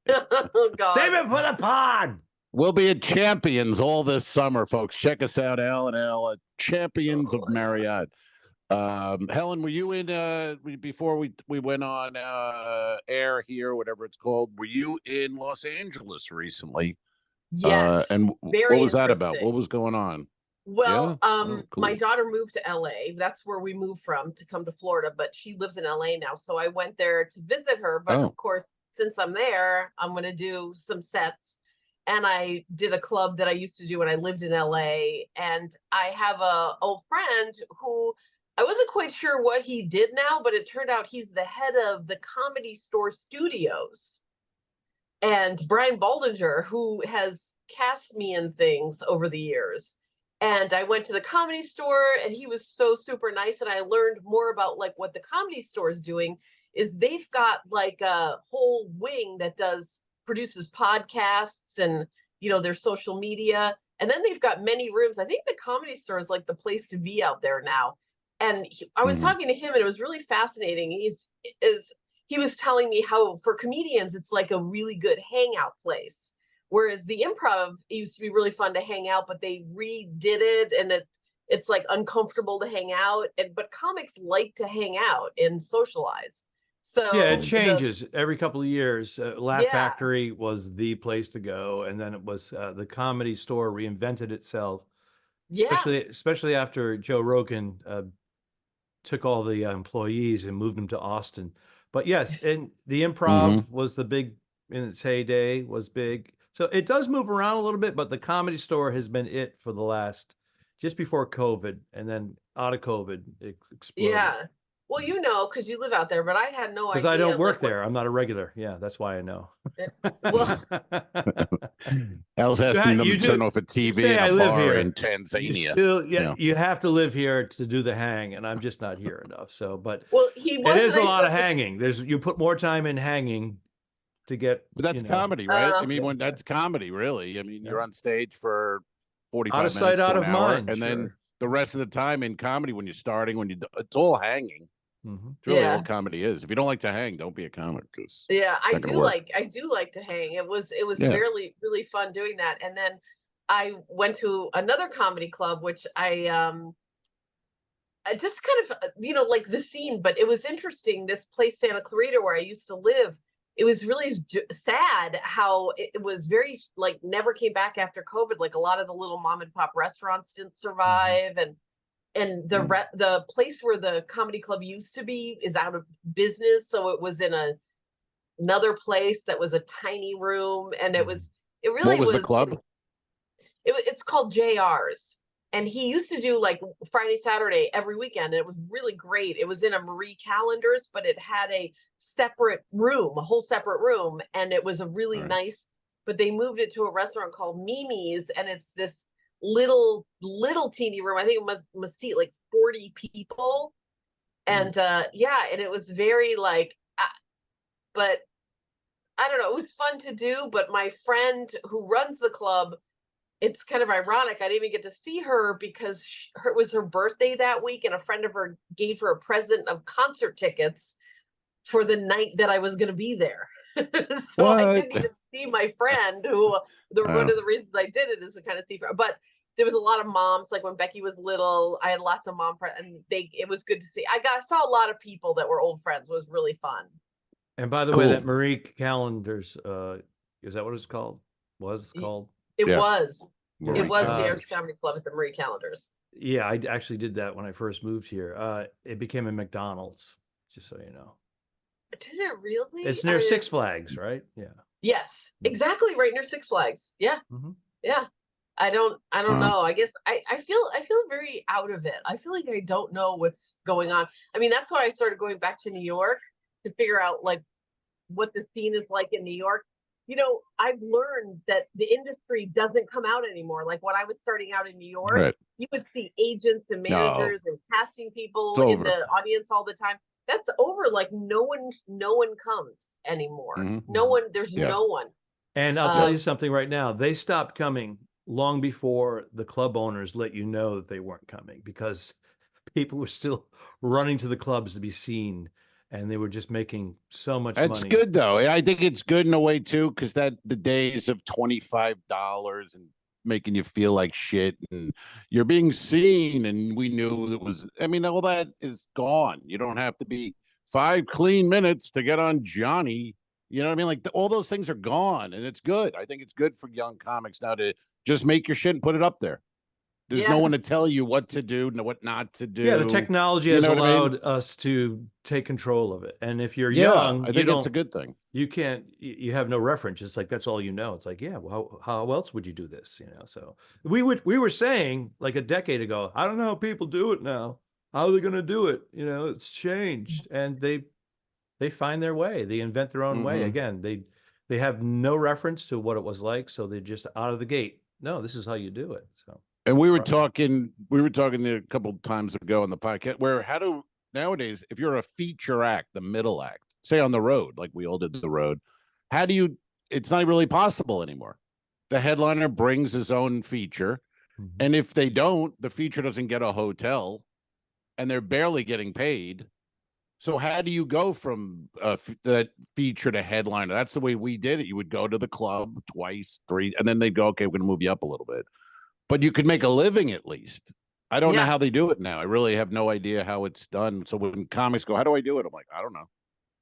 Oh God. Save it for the pod. We'll be at Champions all this summer, folks. Check us out, Al and Al at Champions of Marriott. Helen, were you in before we went on air here, whatever it's called? Were you in Los Angeles recently? Yes. And very what was that about? interesting. What was going on? Well, Yeah? Oh, cool. my daughter moved to LA. That's where we moved from to come to Florida, but she lives in LA now. So I went there to visit her. But Oh. of course, since I'm there, I'm going to do some sets. And I did a club that I used to do when I lived in LA. And I have a old friend who I wasn't quite sure what he did now, but it turned out he's the head of the Comedy Store Studios. And Brian Baldinger, who has cast me in things over the years. And I went to the Comedy Store and he was so super nice. And I learned more about like what the Comedy Store is doing is they've got like a whole wing that produces podcasts and, their social media. And then they've got many rooms. I think the Comedy Store is like the place to be out there now. And I was talking to him and it was really fascinating. He was telling me how for comedians, it's like a really good hangout place. Whereas the Improv used to be really fun to hang out, but they redid it and it's like uncomfortable to hang out. But comics like to hang out and socialize. So yeah, it changes every couple of years. Laugh Yeah. Factory was the place to go, and then it was the Comedy Store reinvented itself. Yeah. Especially after Joe Rogan took all the employees and moved them to Austin. But yes, and the Improv was the big in its heyday, was big. So it does move around a little bit, but the Comedy Store has been it for the last, just before COVID, and then out of COVID, it exploded. Yeah. Well, because you live out there, but I had no idea. Because I don't work there. I'm not a regular. Yeah, that's why I know. Well, Al's asking them to turn off a TV in a bar in You Tanzania. still, you have to live here to do the hang, and I'm just not here enough. So, but it is a lot of hanging. You put more time in hanging to get. But that's comedy, right? I mean, when that's comedy, really. I mean, you're on stage for 45 out of minutes, sight, out of hour, mind, and then the rest of the time in comedy, when you're starting, it's all hanging. It's really all comedy is. If you don't like to hang, don't be a comic. I do like to hang. It was really, really fun doing that. And then I went to another comedy club, which I just kind of, like the scene, but it was interesting. This place, Santa Clarita, where I used to live, it was really sad how it was very, like, never came back after COVID. Like a lot of the little mom and pop restaurants didn't survive. And the place where the comedy club used to be is out of business. So it was in another place that was a tiny room. And it really was the club? It's called JR's. And he used to do like Friday, Saturday, every weekend. And it was really great. It was in a Marie Callender's, but it had a whole separate room. And it was a really nice, but they moved it to a restaurant called Mimi's. And it's this little teeny room. I think it must seat like 40 people. And and it was very like, but I don't know, it was fun to do. But my friend who runs the club, it's kind of ironic. I didn't even get to see her because it was her birthday that week, and a friend of her gave her a present of concert tickets for the night that I was going to be there. So I didn't even see my friend, who one of the reasons I did it is to kind of see her. But there was a lot of moms, like when Becky was little, I had lots of mom friends, and it was good to see. I saw a lot of people that were old friends. It was really fun. And by the way, that Marie Callender's, is that what it's called? It was the JR's Comedy Club at the Marie Callender's. Yeah, I actually did that when I first moved here. It became a McDonald's, just so you know. Did it really? It's near Six Flags, right? Yeah. Yes, exactly, right near Six Flags. Yeah. Yeah. I don't know. I guess I feel very out of it. I feel like I don't know what's going on. I mean, that's why I started going back to New York, to figure out like what the scene is like in New York. You know, I've learned that the industry doesn't come out anymore. Like when I was starting out in New York, Right. you would see agents and managers and casting people It's in over. the audience all the time. That's over. Like no one comes anymore. Mhm. No one, there's Yeah. no one. And I'll tell you something right now. They stopped coming long before the club owners let you know that they weren't coming, because people were still running to the clubs to be seen, and they were just making so much It's money. good though. I think it's good in a way too, because that the days of $25 and making you feel like shit and you're being seen, and we knew it was. I mean, all that is gone. You don't have to be 5 clean minutes to get on Johnny. You know what I mean? Like all those things are gone, and it's good. I think it's good for young comics now to just make your shit and put it up there. There's no one to tell you what to do and what not to do. Yeah, the technology You has know what I mean? allowed us to take control of it. And if you're Yeah, young, I think it's a good thing. You can't, you have no reference. It's like, that's all you know. It's like, yeah, well, how else would you do this? You know, so we were saying like a decade ago, I don't know how people do it now. How are they going to do it? You know, it's changed, and they find their way. They invent their own way. Again, they have no reference to what it was like. So they're just out of the gate. No, this is how you do it. So. And we were talking there a couple times ago on the podcast where nowadays, if you're a feature act, the middle act, say on the road, like we all did the road, it's not really possible anymore. The headliner brings his own feature. And if they don't, the feature doesn't get a hotel and they're barely getting paid. So how do you go from that feature to headliner? That's the way we did it. You would go to the club twice, 3, and then they'd go, okay, we're going to move you up a little bit. But you could make a living at least. I don't know how they do it now. I really have no idea how it's done. So when comics go, how do I do it? I'm like, I don't know.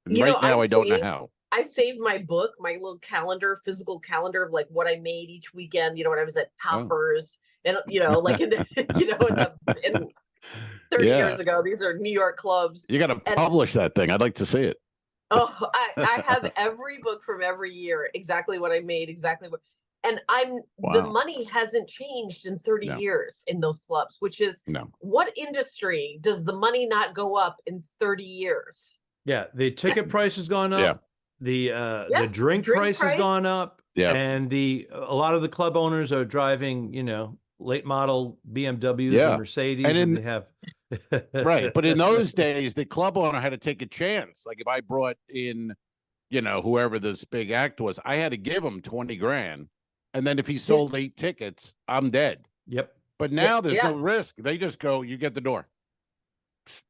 And I don't know how. I saved my book, my little calendar, physical calendar of like what I made each weekend. You know, when I was at Toppers, and you know, like in 30 years ago, these are New York clubs. You got to publish that thing. I'd like to see it. Oh, I have every book from every year, exactly what I made, exactly what. And the money hasn't changed in 30 years in those clubs, which is what industry does the money not go up in 30 years? Yeah, the ticket price has gone up. Yeah. The drink price has gone up. Yeah. And a lot of the club owners are driving, you know, late model BMWs and Mercedes, and they have right. But in those days, the club owner had to take a chance. Like if I brought in, you know, whoever this big act was, I had to give him 20 grand. And then if he sold 8 tickets, I'm dead. Yep. But now there's no risk. They just go, you get the door.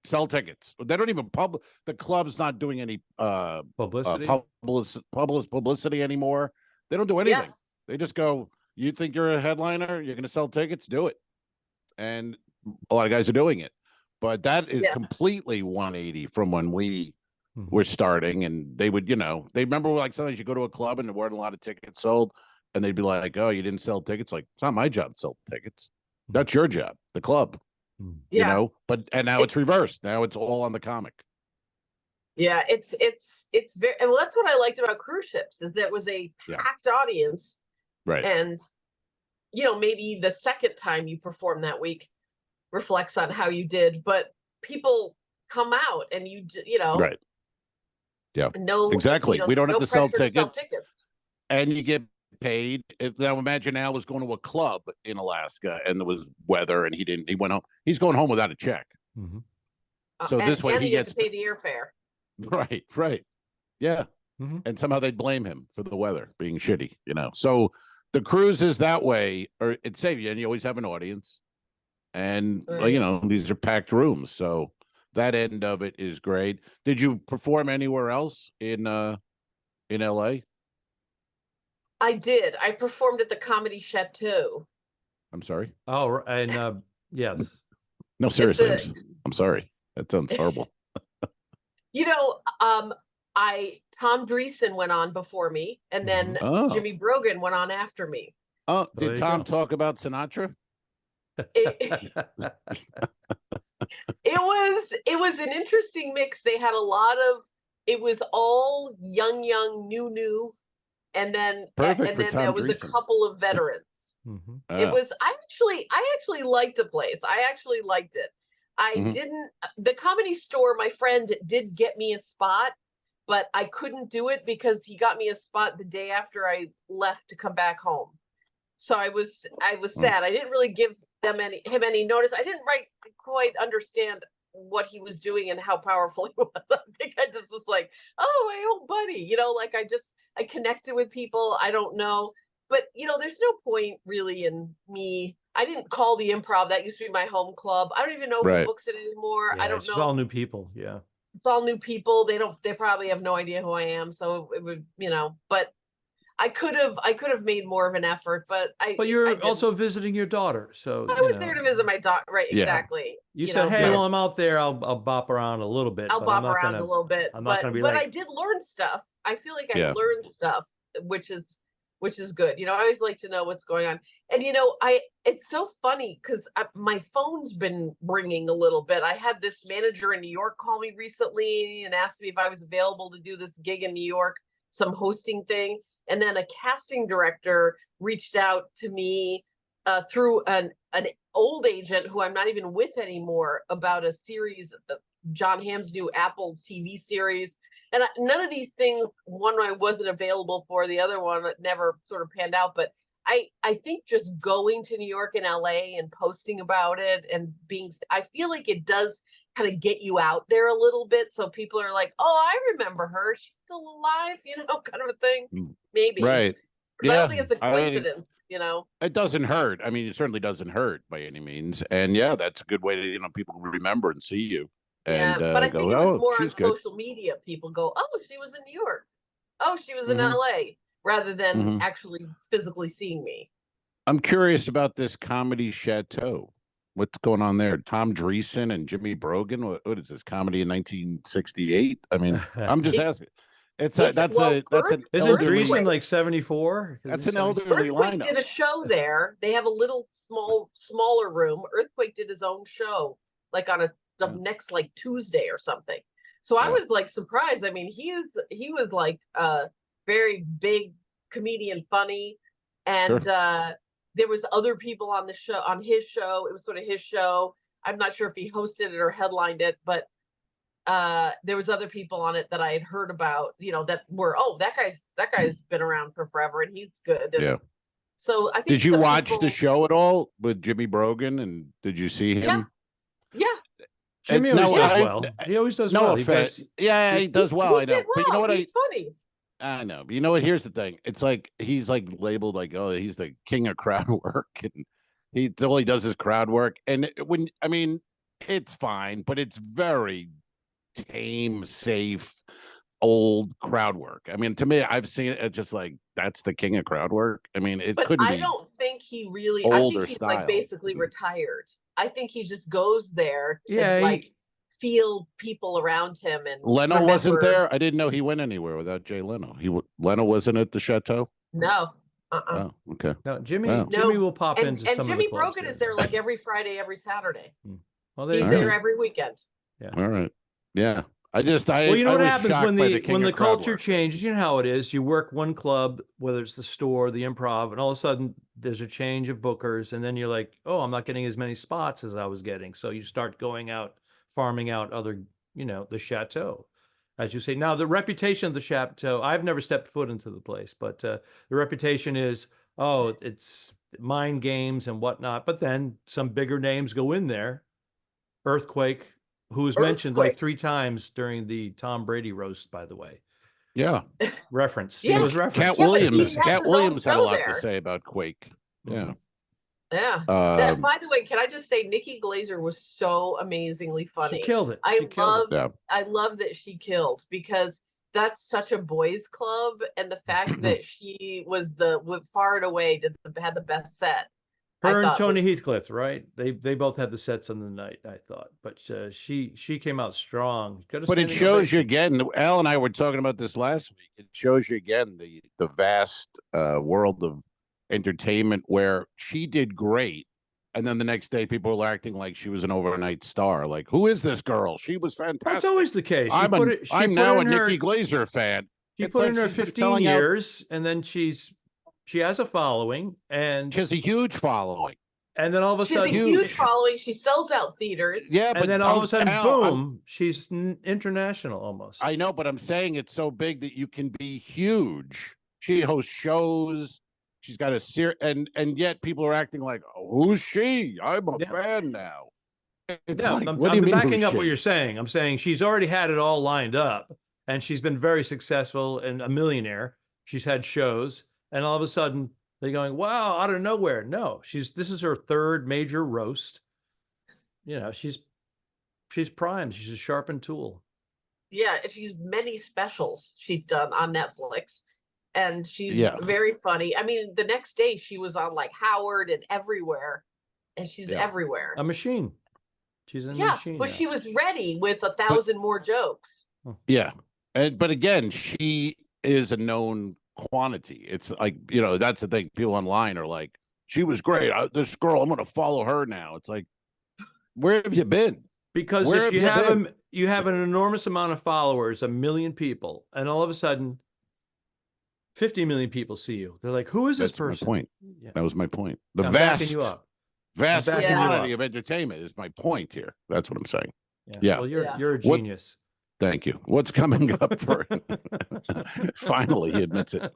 Sell tickets. They don't even the club's not doing any publicity anymore. They don't do anything. Yes. They just go, you think you're a headliner, you're going to sell tickets, do it. And a lot of guys are doing it. But that is completely 180 from when we were starting. And they would, you know, they remember like sometimes you go to a club and there weren't a lot of tickets sold. And they'd be like, oh, you didn't sell tickets? Like, it's not my job to sell tickets. That's your job, the club. You know, and now it's reversed. Now it's all on the comic. Yeah, it's very well. That's what I liked about cruise ships is that it was a packed audience, right? And you know, maybe the second time you perform that week reflects on how you did, but people come out and you know, right? Yeah, no, exactly. You know, we don't have to sell tickets, and you get paid. Now imagine Al was going to a club in Alaska and there was weather and he went home. He's going home without a check. So this way he gets to pay the airfare. Right. Yeah. And somehow they'd blame him for the weather being shitty, you know. So the cruises that way, or it saves you, and you always have an audience. And you know, these are packed rooms. So that end of it is great. Did you perform anywhere else in LA? I did. I performed at the Comedy Chateau. I'm sorry. Oh, and yes. No, seriously. I'm sorry. That sounds horrible. You know, Tom Dreesen went on before me, and then Jimmy Brogan went on after me. Oh, did Tom talk about Sinatra? It was an interesting mix. They had a lot of. It was all young, new. And then there was a couple of veterans. It was I actually liked the place. I actually liked it. I didn't. The Comedy Store, my friend did get me a spot, but I couldn't do it because he got me a spot the day after I left to come back home. So I was sad. I didn't really give him any notice. I didn't quite understand what he was doing and how powerful he was. I think I just was like, oh, my old buddy, you know, like I connected with people. I don't know, but you know, there's no point really in me. I didn't call the Improv. That used to be my home club. I don't even know who books it anymore. Yeah, I don't it's know. all new people. Yeah. It's all new people. They probably have no idea who I am. So it would, you know, but I could have made more of an effort, but But you're also visiting your daughter. So I was there to visit my daughter. Right. Yeah. Exactly. You said, hey, well, I'm out there. I'll bop around a little bit. I'll bop around a little bit. I'm not going to be but I did learn stuff. I feel like I learned stuff, which is good. You know, I always like to know what's going on. And, you know, it's so funny because my phone's been ringing a little bit. I had this manager in New York call me recently and asked me if I was available to do this gig in New York, some hosting thing. And then a casting director reached out to me through an old agent who I'm not even with anymore about a series, John Hamm's new Apple TV series. And none of these things, one I wasn't available for, the other one never sort of panned out. But I think just going to New York and LA and posting about it and I feel like it does kind of get you out there a little bit. So people are like, oh, I remember her. She's still alive, you know, kind of a thing. Maybe. Right. Yeah. I don't think it's a coincidence, you know. It doesn't hurt. I mean, it certainly doesn't hurt by any means. And yeah, that's a good way to, you know, people remember and see you. And, but I think it was more on social media. People go, oh, she was in New York. Oh, she was in LA, rather than actually physically seeing me. I'm curious about this comedy chateau. What's going on there? Tom Dreesen and Jimmy Brogan. What is this, comedy in 1968? I mean, I'm just asking. That's an Isn't elderly, Dreesen like 74? That's an elderly Earthquake lineup. did a show there. They have a little smaller room. Earthquake did his own show, like on the next like Tuesday or something. So I was like surprised. I mean, he was like a very big comedian, funny, and there was other people on the show, on his show. It was sort of his show. I'm not sure if he hosted it or headlined it, but there was other people on it that I had heard about, you know, that were, oh, that guy's been around for forever and he's good. And so I think. Did you watch the show at all with Jimmy Brogan, and did you see him? Yeah. Jimmy always does well. He always does well. He does well. I know. Well. But you know what? He's funny. I know. But you know what? Here's the thing. It's like he's like labeled like, oh, he's the king of crowd work, and all he does is crowd work. And it's fine, but it's very tame, safe, old crowd work. I mean, to me, I've seen it just like that's the king of crowd work. I mean, I don't think he really. I think he's like basically retired. I think he just goes there to feel people around him. And Leno wasn't there. I didn't know he went anywhere without Jay Leno. Leno wasn't at the chateau. No. Oh, okay. No, Jimmy will pop into some Jimmy of the Brogan is there like every Friday, every Saturday. Well, he's there every weekend. Yeah. All right. Yeah. Well, you know what happens when the culture changes? You know how it is. You work one club, whether it's the store, the Improv, and all of a sudden there's a change of bookers, and then you're like, oh, I'm not getting as many spots as I was getting. So you start going out, farming out other, you know, the chateau, as you say. Now, the reputation of the chateau, I've never stepped foot into the place, but the reputation is, oh, it's mind games and whatnot. But then some bigger names go in there. Earthquake, who was mentioned like 3 times during the Tom Brady roast, by the way. Yeah. Referenced. Yeah. It was referenced. Cat Williams had a lot to say about Quake. Yeah. Yeah. By the way, can I just say Nikki Glaser was so amazingly funny. She killed it. I love that she killed, because that's such a boys club, and the fact that she was far and away had the best set. Her and Tony Heathcliff, right? They both had the sets on the night, I thought. But she came out strong. But it shows you again, Al and I were talking about this last week. It shows you again the vast world of entertainment where she did great. And then the next day people were acting like she was an overnight star. Like, who is this girl? She was fantastic. That's always the case. I'm now a Nikki Glaser fan. She put in her 15 years, and then she has a following, and she has a huge following. And then all of a She has a sudden, huge following. She sells out theaters. Yeah, but and then all of a sudden, now boom, she's international almost. I know, but I'm saying it's so big that you can be huge. She hosts shows. She's got a and yet people are acting like, oh, who's she? I'm a fan now. It's Yeah, like, I'm what do you mean, backing who's up what she? you're saying. I'm saying she's already had it all lined up, and she's been very successful and a millionaire. She's had shows, and all of a sudden they're going, "Wow!" Out of nowhere. No, this is her third major roast. You know, she's primed. She's a sharpened tool. Yeah, she's many specials she's done on Netflix, and she's Yeah. very funny. I mean, the next day she was on like Howard and everywhere, and she's everywhere. A machine. She's a Yeah, machine. but now. she was ready with 1,000 more jokes. Yeah. But again, she is a known quantity. It's like, you know, that's the thing. People online are like, she was great. This girl, I'm going to follow her now. It's like, where have you been? Because Where if have you been? you have an enormous amount of followers, 1 million people, and all of a sudden 50 million people see you. They're like, who is this That's person? my point. Yeah. That was my point. The I'm backing vast you up. Vast I'm backing you quantity up. of entertainment is my point here. That's what I'm saying. Yeah. Yeah. Well, Yeah. you're a What- genius. Thank you. What's coming up for finally he admits it.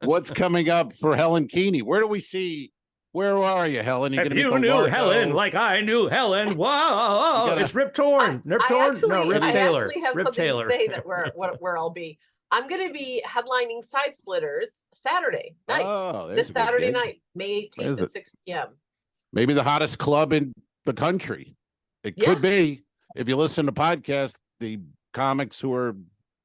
What's coming up for Helen Keaney? Where do we see? Where are you, Helen? If gonna be you at the knew Largo? Helen like I knew Helen, wow, gotta- it's Rip Torn. Rip Torn? No, Rip I Taylor. actually have Rip something Taylor. to say that where I'll be. I'm going to be headlining Side Splitters Saturday night. Oh, there's This a good Saturday gig. night, May 18th Is at it? 6 p.m. Maybe the hottest club in the country. It Yeah. could be. If you listen to podcasts, the comics who are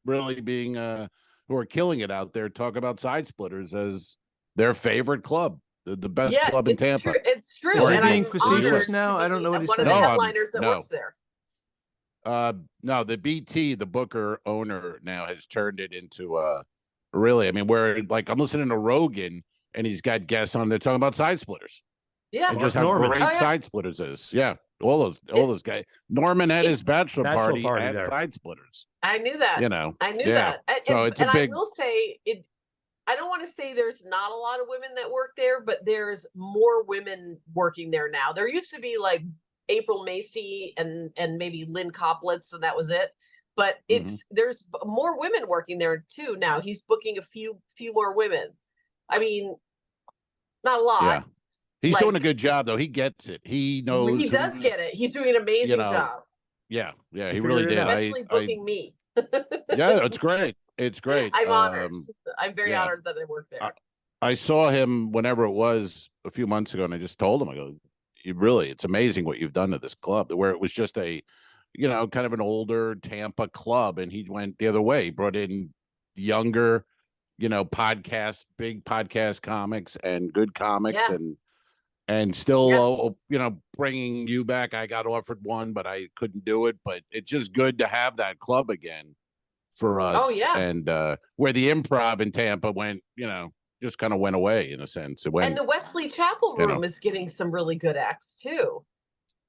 really being who are killing it out there talk about Side Splitters as their favorite club, the best club in it's Tampa. True. It's true. Is he and being I'm facetious honored now? to I don't be know what he's one of saying. the No, headliners that no. works there. No, the BT, the Booker owner now has turned it into really, I mean, where like I'm listening to Rogan and he's got guests on, they're talking about Side Splitters Yeah. and Mark just how Norman. great Oh, yeah. Side Splitters is. Yeah. All those guys. Norman had his bachelor Bachelor party party at there. Side Splitters. I knew that. You know. I knew Yeah. that. So it's a big- I will say it. I don't want to say there's not a lot of women that work there, but there's more women working there now. There used to be like April Macy and maybe Lynn Coplitz, and that was it. But there's more women working there too now. He's booking a few more women. I mean, not a lot. Yeah. He's Like- doing a good job though. He gets it. He knows He does who's- get it. He's doing an amazing you know, job, Yeah, he figured really it did. out. especially booking me. Yeah, it's great. It's great. I'm honored. Um, I'm very yeah. honored that I work there. I saw him whenever it was a few months ago, and I just told him, I go, it's amazing what you've done to this club, where it was just a, kind of an older Tampa club. And he went the other way, he brought in younger, big podcast comics and good comics Yeah. and still, bringing you back. I got offered one, but I couldn't do it. But it's just good to have that club again for us. Oh, yeah. And where the improv in Tampa went, just kind of went away in a sense. It went, And the Wesley Chapel you room know. is getting some really good acts too.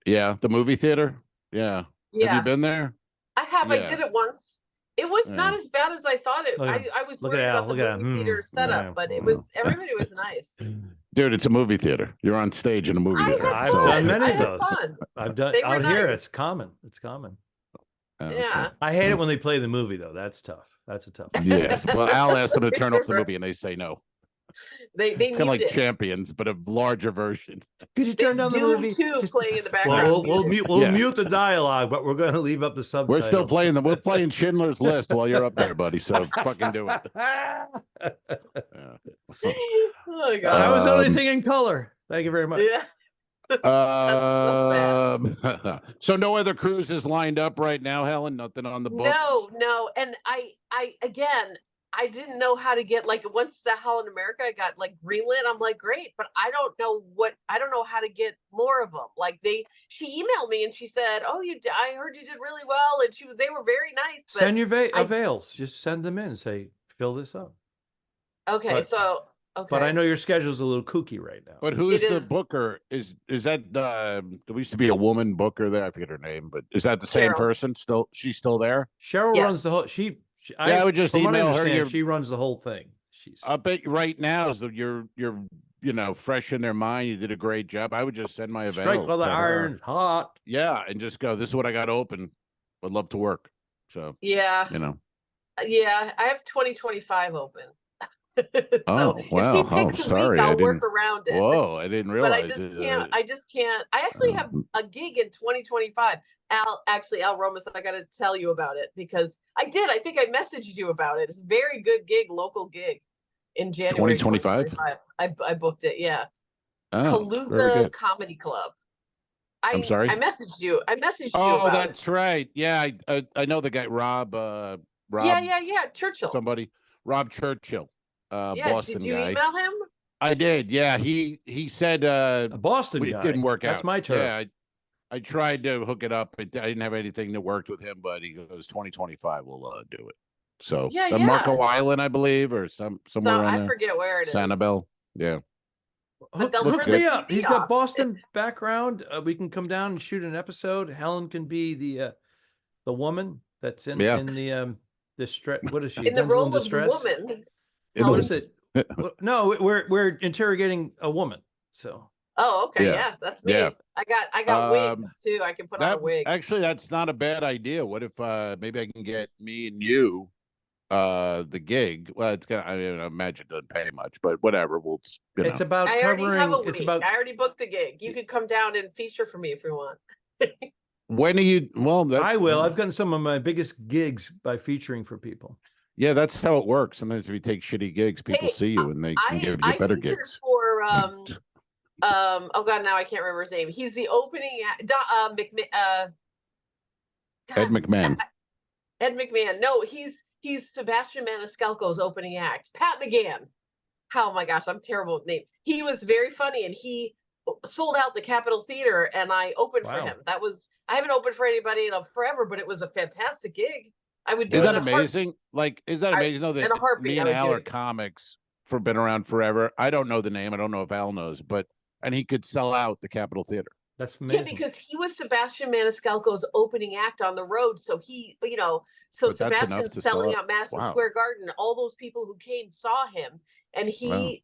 yeah, the movie theater. Yeah. Have Yeah, you been there? I have. I Yeah. did it once. It was not Yeah. as bad as I thought it. Look at I was look worried at Al, about the look at movie him. theater setup, Yeah. but everybody was nice. Dude, it's a movie theater. You're on stage in a movie I theater. had I've fun. done many I of had those. fun. I've done They were out here. nice. It's common. It's common. Okay. Yeah. I hate it when they play the movie though. That's tough. That's a tough one. Yes. Well, Al asked them to turn off the movie and they say no. They It's kind of like mute it. Champions, but a larger version. Could you turn down the Doom movie? 2 Just- playing in the background. Well, we'll muted. mute Yeah. mute the dialogue, but we're going to leave up the subtitles. We're still playing them. We're playing Schindler's List while you're up there, buddy. So fucking do it. Yeah. Oh my that god. was the only thing in color. Thank you very much. Yeah. So no other cruises lined up right now, Helen? Nothing on the books? No. And I again, I didn't know how to get, like, once the Holland America got like greenlit, I'm like, great, but I don't know how to get more of them. Like she emailed me and she said, "Oh, I heard you did really well," and they were very nice. But Send your avails. Just send them in and say, fill this up. okay, but- But I know your schedule's a little kooky right now. But who's It the is. booker? Is that there used to be a woman booker there? I forget her name, but is that the same Cheryl. person? She's still there? Cheryl Yes. runs the whole. I would just from what I email her understand, your- She runs the whole thing. She's I bet you right now is your fresh in their mind. You did a great job. I would just send my avails. Strike while the to her. iron's hot. Yeah, and just go, this is what I got open. Would love to work. So, Yeah. Yeah, I have 2025 open. Oh, so wow. If he picks a Sorry. week, I'll work around it. Whoa, I didn't realize But I just can't. I just can't. I actually have a gig in 2025. Al Romas, I got to tell you about it because I did. I think I messaged you about it. It's a very good gig, local gig in January 2025. I booked it. Yeah. Oh, very Palooza good. Comedy Club. I'm sorry? I messaged you. Oh, about that's right. Yeah, I know the guy, Rob. Yeah. Churchill. Somebody. Rob Churchill. Boston did you guy. email him? I did. Yeah, he said A Boston guy. it didn't work out. That's my turf. Yeah, I tried to hook it up. I didn't have anything that worked with him, but he goes 2025. We'll do it. So Marco Island, I believe, or somewhere around there. I forget where it is. Sanibel. Yeah. Hook me up. He's got Boston background. We can come down and shoot an episode. Helen can be the woman that's in the distress. What is she? In the role of the woman. What is it? No, we're interrogating a woman. So. Oh, okay. Yeah, that's me. Yeah. I got wigs too. I can put on a wig. Actually, that's not a bad idea. What if maybe I can get me and you the gig? Well, it's gonna. I imagine it doesn't pay much, but whatever. We'll. It's about covering. I already booked the gig. You could come down and feature for me if you want. When are you? Well, I will. I've gotten some of my biggest gigs by featuring for people. Yeah, that's how it works. Sometimes if you take shitty gigs, people see you and they can give you better gigs. For oh god, now I can't remember his name. He's the opening Ed McMahon. Ed McMahon. No, he's Sebastian Maniscalco's opening act. Pat McGann. Oh my gosh, I'm terrible with names. He was very funny and he sold out the Capitol Theater and I opened for him. I haven't opened for anybody in forever, but it was a fantastic gig. I would do. Is that amazing? Is that amazing? Though that me and Al are comics been around forever. I don't know the name. I don't know if Al knows, and he could sell out the Capitol Theater. That's amazing. Yeah, because he was Sebastian Maniscalco's opening act on the road. So Sebastian's selling out Madison Square Garden. All those people who came saw him, and he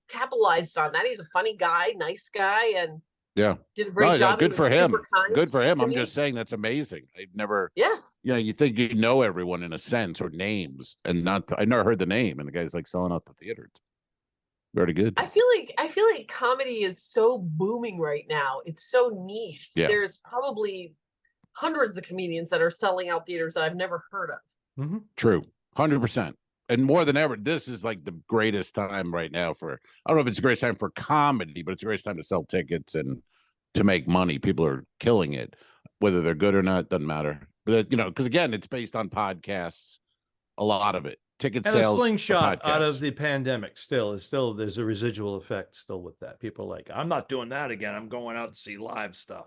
capitalized on that. He's a funny guy, nice guy, and did a great job. Good for him. Good for him. I'm just saying that's amazing. I've never. Yeah. You think you know everyone in a sense or names, and I never heard the name, and the guy's like selling out the theater. It's very good. I feel like comedy is so booming right now. It's so niche. Yeah. There's probably hundreds of comedians that are selling out theaters that I've never heard of. Mm-hmm. True, 100%, and more than ever, this is like the greatest time right now for. I don't know if it's the greatest time for comedy, but it's the greatest time to sell tickets and to make money. People are killing it, whether they're good or not doesn't matter. But because again, it's based on podcasts. A lot of it, ticket sales, a slingshot out of the pandemic. Still, there's a residual effect still with that. People are like, I'm not doing that again. I'm going out to see live stuff.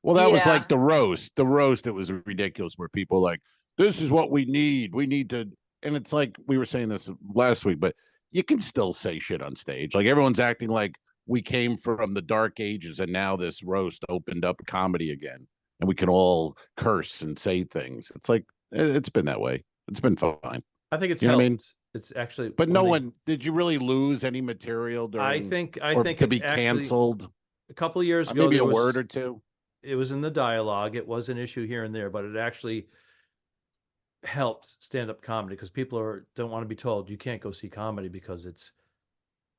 Well, that was like the roast. The roast, it was ridiculous. Where people like, this is what we need. We need to, and it's like we were saying this last week, but you can still say shit on stage. Like everyone's acting like we came from the dark ages, and now this roast opened up comedy again. And we can all curse and say things. It's like it's been that way. It's been fine. I think it's helped. I mean? It's actually. But no one did. You really lose any material during? I think to be canceled. A couple of years ago, maybe a word or two. It was in the dialogue. It was an issue here and there, but it actually helped stand-up comedy because people don't want to be told you can't go see comedy because it's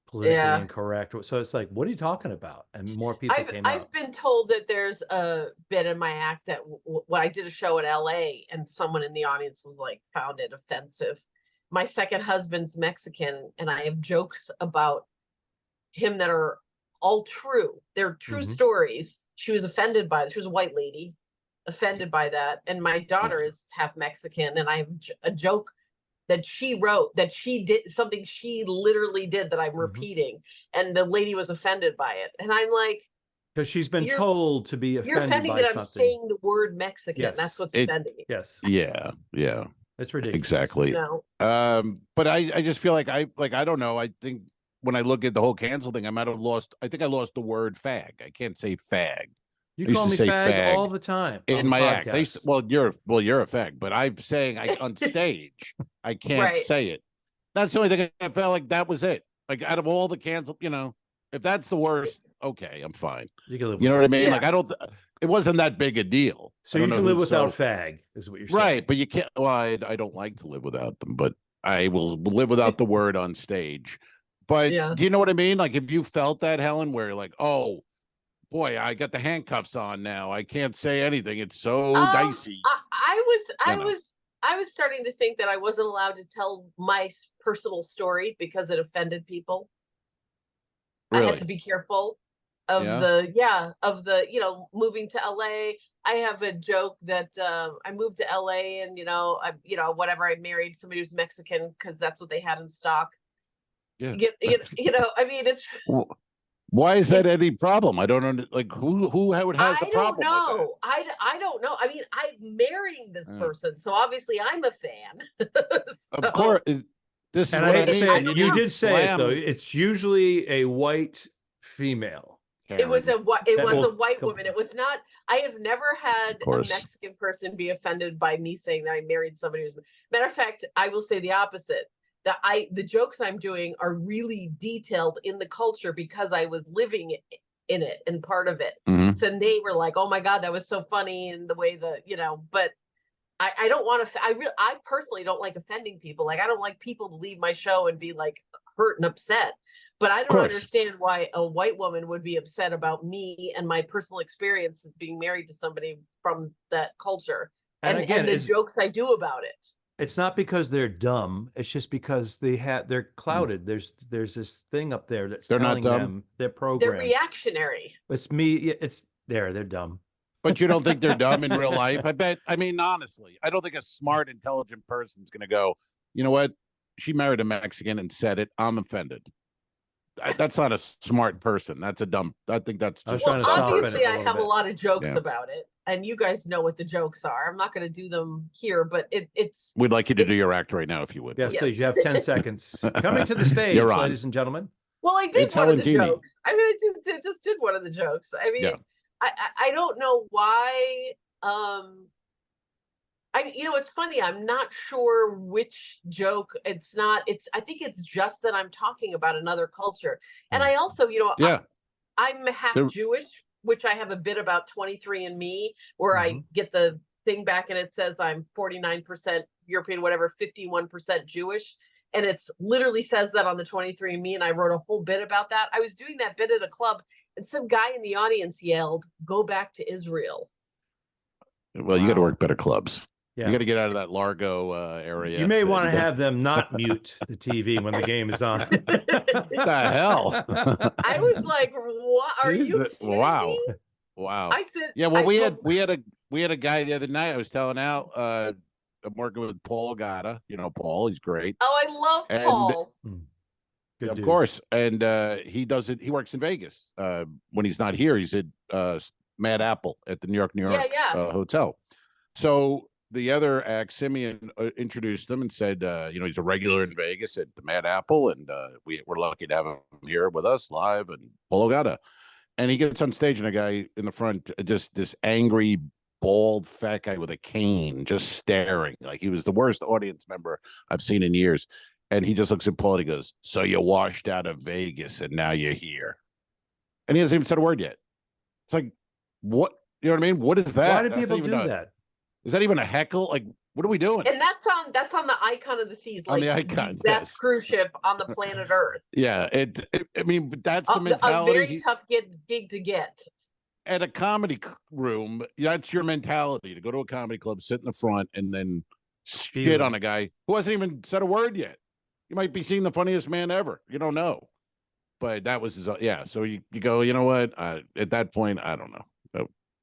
politically incorrect. So it's like, what are you talking about? And more people came out. I've been told that there's a bit in my act that when I did a show in LA and someone in the audience was like, found it offensive. My second husband's Mexican and I have jokes about him that are all true. They're true stories. She was offended by it. She was a white lady offended by that. And my daughter is half Mexican and I have a joke that she wrote, that she did something she literally did that I'm repeating. And the lady was offended by it. And I'm like, because she's been told to be offended by something. That I'm saying the word Mexican. Yes. That's what's offending me. Yes. Yeah. It's ridiculous. Exactly. No. But I just feel like I don't know. I think when I look at the whole cancel thing, I lost the word fag. I can't say fag. You call me fag all the time in my act. You're a fag, but I'm saying on stage I can't say it. That's the only thing I felt like that was it. Like out of all the cancel, if that's the worst, okay, I'm fine. You can live. You know what I mean? Yeah. Like I don't. It wasn't that big a deal. So you can live without fag, is what you're saying. Right, but you can't. Well, I don't like to live without them, but I will live without the word on stage. But Yeah. do you know what I mean? Like if you felt that, Helen, where you're like, oh boy, I got the handcuffs on now. I can't say anything. It's so dicey. I was starting to think that I wasn't allowed to tell my personal story because it offended people. Really? I had to be careful of moving to LA. I have a joke that I moved to LA and I married somebody who's Mexican because that's what they had in stock. Yeah. I mean, it's. Why is that any problem? I don't know. Like who has a problem? I don't know. I mean, I'm marrying this person, so obviously I'm a fan. Of course. This is and what I hate to say it, you did say it though. Slam. It's usually a white female. It was a white woman. It was not. I have never had a Mexican person be offended by me saying that I married somebody who's. Matter of fact, I will say the opposite. The jokes I'm doing are really detailed in the culture because I was living in it and part of it. Mm-hmm. So they were like, "Oh my God, that was so funny," and the way But I don't want to. I personally don't like offending people. Like I don't like people to leave my show and be like hurt and upset. But I don't understand why a white woman would be upset about me and my personal experiences being married to somebody from that culture and the jokes I do about it. It's not because they're dumb. It's just because they're clouded. There's this thing up there that's telling them they're programmed. They're reactionary. It's me. They're dumb. But you don't think they're dumb in real life? I mean, honestly, I don't think a smart, intelligent person's going to go, you know what? She married a Mexican and said it. I'm offended. That's not a smart person. That's a dumb. I think that's just. Obviously, I have a lot of jokes about it. And you guys know what the jokes are. I'm not going to do them here, but it's. We'd like you to do your act right now, if you would. Yes, please. You have 10 seconds. Coming to the stage, ladies and gentlemen. Well, I did one of the jokes. I mean, I just did one of the jokes. I mean, I don't know why. It's funny. I'm not sure which joke. It's not. I think it's just that I'm talking about another culture, and I also, I'm half Jewish, which I have a bit about 23andMe, where I get the thing back and it says I'm 49% European, whatever, 51% Jewish. And it's literally says that on the 23andMe. And I wrote a whole bit about that. I was doing that bit at a club and some guy in the audience yelled, "Go back to Israel." Well, you got to work better clubs. Yeah. You got to get out of that Largo area. You may want to have them not mute the TV when the game is on. What the hell? I was like, "What are you kidding Wow. me?" Wow. I said, yeah. Well, we had a guy the other night. I was telling Al, I'm working with Paul Gatta. You know Paul, he's great. Oh, I love Paul. Good of course. And he does it. He works in Vegas. When he's not here, he's at Mad Apple at the New York hotel. So the other act, Simeon, introduced him and said, he's a regular in Vegas at the Mad Apple, and we're lucky to have him here with us live. And Paul Gatta. And he gets on stage, and a guy in the front, just this angry, bald, fat guy with a cane, just staring. Like he was the worst audience member I've seen in years. And he just looks at Paul and he goes, "So you washed out of Vegas and now you're here." And he hasn't even said a word yet. It's like, what? You know what I mean? What is that? Why do people do that? Is that even a heckle? Like, what are we doing? And that's on the Icon of the Seas, like on the Icon, the best cruise ship on the planet Earth. Yeah, I mean, that's the mentality. A very tough gig to get. At a comedy room, that's your mentality, to go to a comedy club, sit in the front, and then shit on a guy who hasn't even said a word yet. You might be seeing the funniest man ever. You don't know. But that was his, so you go, you know what? At that point, I don't know.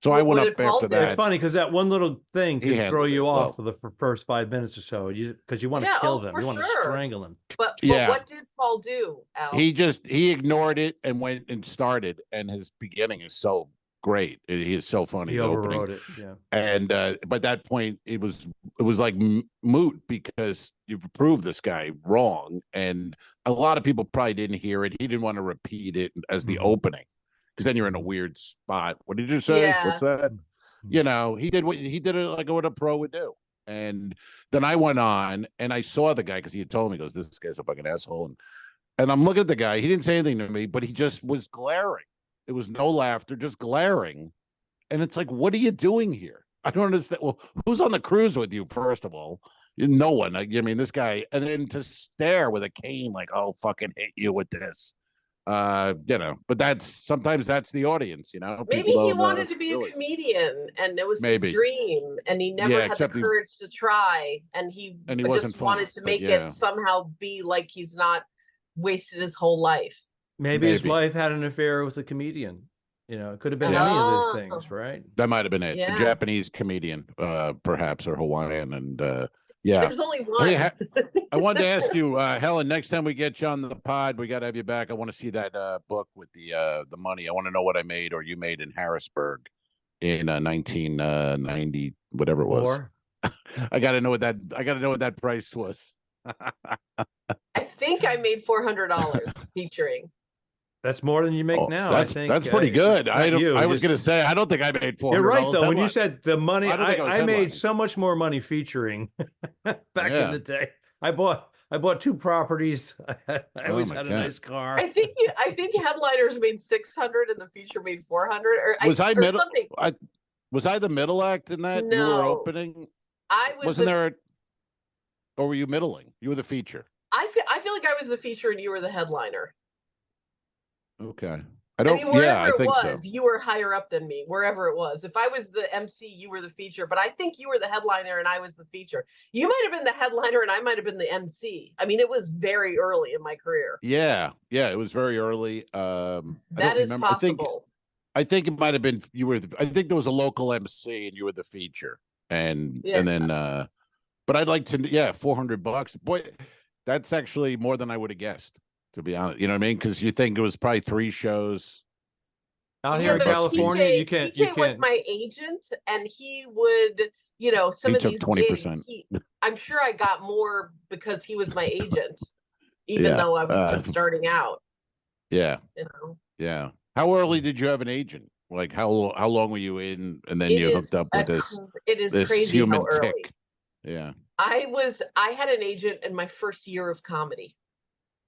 So I went up after that. It's funny because that one little thing can throw you off for the first 5 minutes or so, because you want to kill them. You want to strangle them. But what did Paul do, Al? He ignored it and went and started, and his beginning is so great. He is so funny. He overrode it, yeah. And by that point, it was like moot, because you've proved this guy wrong, and a lot of people probably didn't hear it. He didn't want to repeat it as the opening, because then you're in a weird spot. What did you say? Yeah. What's that? He did like what a pro would do. And then I went on and I saw the guy, because he had told me, he goes, "This guy's a fucking asshole." And I'm looking at the guy. He didn't say anything to me, but he just was glaring. It was no laughter, just glaring. And it's like, what are you doing here? I don't understand. Well, who's on the cruise with you, first of all? No one. I mean, this guy, and then to stare with a cane, like, "Oh, fucking hit you with this." But sometimes that's the audience, Maybe People he don't, wanted to be really. a comedian, and it was his Maybe. dream, and he never Yeah, had the except courage to try, and he wasn't just wanted funny, to but make yeah. it somehow be like he's not wasted his whole life. Maybe his Maybe. wife had an affair with a comedian. It could have been Yeah. any of those Oh. things, right? That might have been it. Yeah. A Japanese comedian, perhaps, or Hawaiian, and yeah. There's only one. Hey, I wanted to ask you, Helen. Next time we get you on the pod, we got to have you back. I want to see that book with the money. I want to know what I made or you made in Harrisburg in 1990, whatever it was. Or I got to know what that. I got to know what that price was. I think I made $400 featuring. that's more than you make now. That's, I think that's pretty good. not I was just- going to say I don't think I made $400. You're right, though. When you Headline. said the money, I don't think I was I made headlining. so much more money featuring back Yeah. in the day. I bought 2 properties. I always my had a God. nice car. I think headliners made 600 and the feature made 400. Was I middle? Something. Was I the middle act in that? You were No. opening. I was. Wasn't there? Or were you middling? You were the feature. I feel like I was the feature and you were the headliner. Okay. I don't. wherever Yeah, I it think was, so. you were higher up than me. Wherever it was, if I was the MC, you were the feature. But I think you were the headliner and I was the feature. You might have been the headliner and I might have been the MC. I mean, it was very early in my career. Yeah, it was very early. That is possible. I think it might have been you were. I think there was a local MC and you were the feature, and then. But I'd like to. Yeah, $400. Boy, that's actually more than I would have guessed. To be honest, you know what I mean? Because you think it was probably 3 shows. Out here in but California, TJ, you can't. TJ was my agent, and he would, some He of took these 20%. gigs. I'm sure I got more because he was my agent, even though I was just starting out. Yeah. Yeah. How early did you have an agent? Like how long were you in, and then you hooked up with this? It is this crazy human how early. tick. Yeah. I had an agent in my first year of comedy.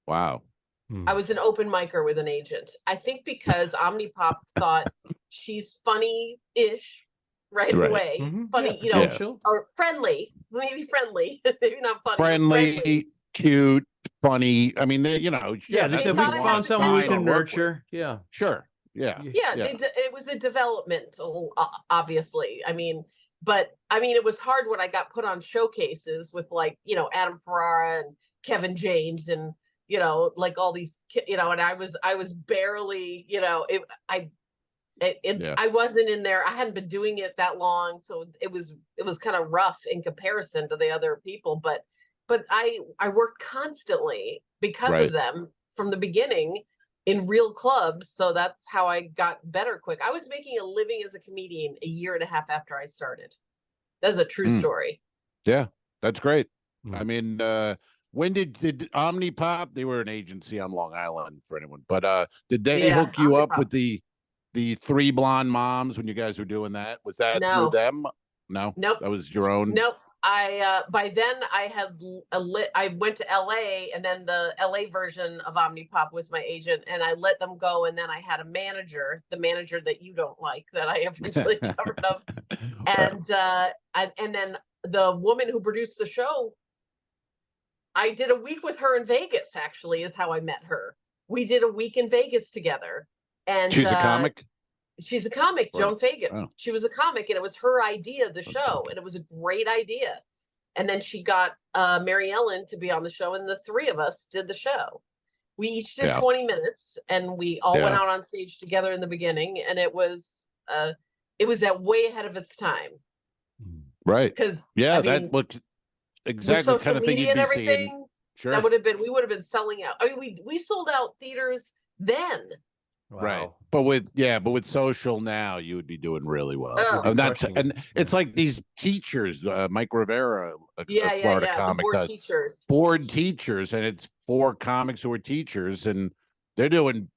Wow. I was an open micer with an agent. I think because Omnipop thought she's funny-ish right away. Mm-hmm. Funny, or friendly. Maybe friendly. Maybe not funny. Friendly, cute, funny. I mean, they said we found someone we can nurture. Yeah. Sure. Yeah. It was a developmental, obviously. It was hard when I got put on showcases with Adam Ferrara and Kevin James and like all these, and I was barely, I wasn't in there. I hadn't been doing it that long, so it was kind of rough in comparison to the other people. But I worked constantly because of them from the beginning in real clubs. So that's how I got better quick. I was making a living as a comedian a year and a half after I started. That's a true story. Yeah, that's great. I mean, when did Omnipop? They were an agency on Long Island for anyone, but did they hook you up with the 3 blonde moms when you guys were doing that? Was that through them? No, nope. That was your own. Nope. By then I went to LA, and then the LA version of Omnipop was my agent, and I let them go. And then I had a manager, the manager that you don't like, that I eventually covered up, and then the woman who produced the show. I did a week with her in Vegas, actually, is how I met her. We did a week in Vegas together. And she's a comic? She's a comic, Joan Fagan. Oh. She was a comic, and it was her idea, the show, and it was a great idea. And then she got Mary Ellen to be on the show, and the 3 of us did the show. We each did 20 minutes, and we all went out on stage together in the beginning, and it was that way ahead of its time. Right. Because that looked exactly the kind of thing you'd be seeing. Sure. We would have been selling out. I mean, we sold out theaters then. Wow. Right. But with social now, you would be doing really well. And it's like these teachers, Mike Rivera, a Florida comic, does board teachers, and it's 4 comics who are teachers, and they're doing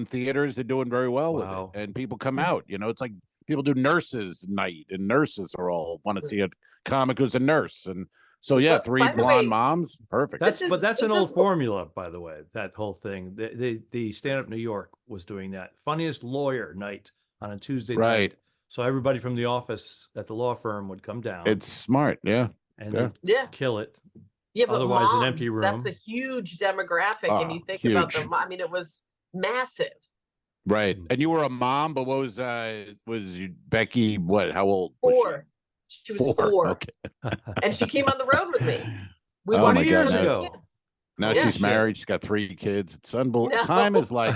theaters. They're doing very well with it, and people come out. It's like people do nurses night, and nurses are all want to see a comic who's a nurse, and So yeah, Well, three by the blonde way, moms, perfect. That's This is- but that's an this old is- formula, by the way. That whole thing. The Stand Up New York was doing that. Funniest lawyer night on a Tuesday Right. night. So everybody from the office at the law firm would come down It's smart, yeah. and yeah. they'd kill it. Yeah, but Otherwise, an moms, empty that's a room. huge demographic, and Oh, you think about huge. them. I mean, it was massive. Right. And you were a mom, but what was you Becky, what, how old? was Four. She was four. Okay. And she came on the road with me. We Oh wanted my Twenty to God, years now- ago. Now Yeah. she's married, she's got 3 kids. It's unbelievable. No. Time is like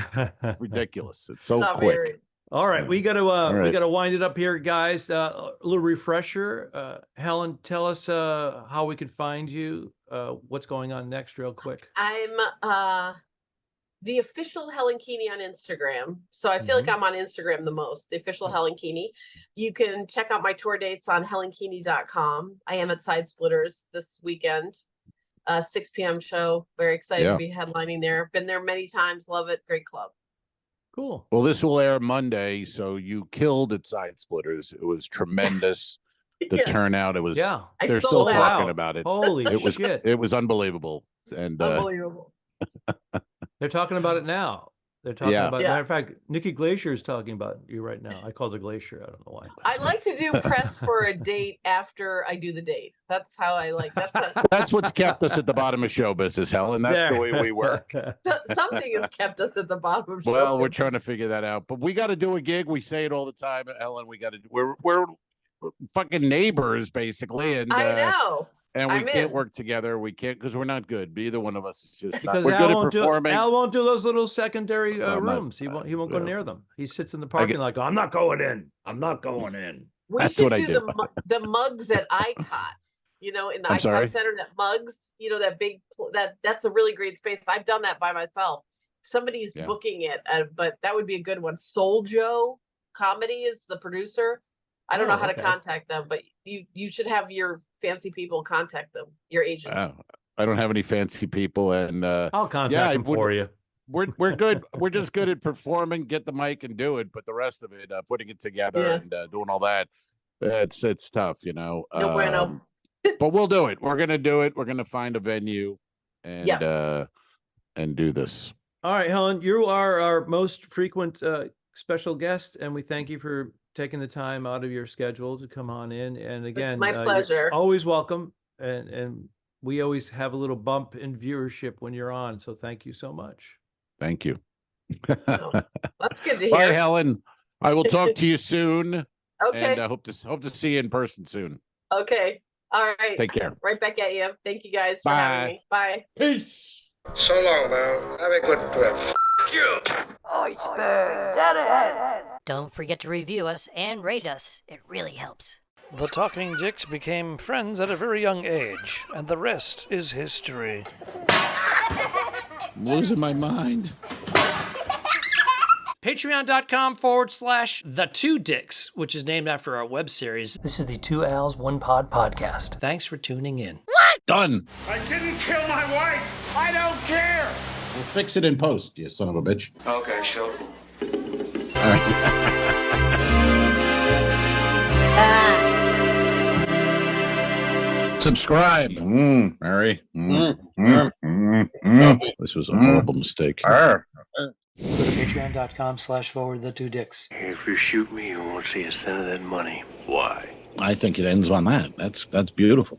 ridiculous. It's so Not quick. married. All right, we got to we right. got to wind it up here, guys. A little refresher. Helen, tell us how we can find you. What's going on next, real quick. I'm the official Helen Keaney on Instagram. So I feel like I'm on Instagram the most, the official Helen Keaney. You can check out my tour dates on helenkeaney.com. I am at Side Splitters this weekend, 6 p.m. show. Very excited to be headlining there. Been there many times. Love it. Great club. Cool. Well, this will air Monday, so you killed at Side Splitters. It was tremendous. The Yeah. turnout, it was Yeah. I they're sold still out. talking about it. Holy It was shit. it was unbelievable. And Unbelievable. They're talking about it now. They're talking Yeah. about Yeah. matter of fact, Nikki Glacier is talking about you right now. I called her Glacier. I don't know why. I like to do press for a date after I do the date. That's how I like. that's what's kept us at the bottom of show business, Helen. That's the way we work. Something has kept us at the bottom of show. Well, we're trying to figure that out, but we got to do a gig. We say it all the time, Ellen. We got to. We're fucking neighbors, basically, and I know. and we I'm can't in. work together. We can't because we're not good. Either one of us is just not. Because We're Al good at won't performing. Al won't do those little secondary I'm not- rooms. He won't go yeah. near them. He sits in the parking lot. Go, I'm not going in. I'm not going in. We That's should what I do do. the mugs at ICOT. You know, in the I'm ICOT sorry? Center, that mugs. You know, that big. That's a really great space. I've done that by myself. Somebody's Yeah. booking it, but that would be a good one. Soul Joe Comedy is the producer. I don't know Oh, how to okay. contact them, but you should have your fancy people contact them, your agents. I don't have any fancy people, and I'll contact Yeah, I him would- for you. we're good. We're just good at performing, get the mic and do it. But the rest of it, putting it together Yeah. and doing all that, it's tough, you know. No bueno. But we'll do it. We're gonna do it. We're gonna find a venue and do this. All right, Helen, you are our most frequent special guest, and we thank you for taking the time out of your schedule to come on in. And again, my you're pleasure. always welcome, and we always have a little bump in viewership when you're on. So thank you so much. Thank you. That's good to Bye, hear. Helen. I will talk to you soon, Okay. and I hope to see you in person soon. Okay. All right. Take care. Right back at you. Thank you guys for having me. Bye. Peace. So long, Mel. Have a good trip. Iceberg Deadhead. Don't forget to review us and rate us. It really helps. The Talking Dicks became friends at a very young age, and the rest is history. I'm losing my mind. Patreon.com/The2Dicks, which is named after our web series. This is the Two Owls, One Pod podcast. Thanks for tuning in. Done. I didn't kill my wife. I don't care. We'll fix it in post, you son of a bitch. Okay, sure. All right. Subscribe. Mary. This was a horrible mistake. Go to patreon.com/forwardthe2dicks. If you shoot me, you won't see a cent of that money. Why? I think it ends on that. That's beautiful.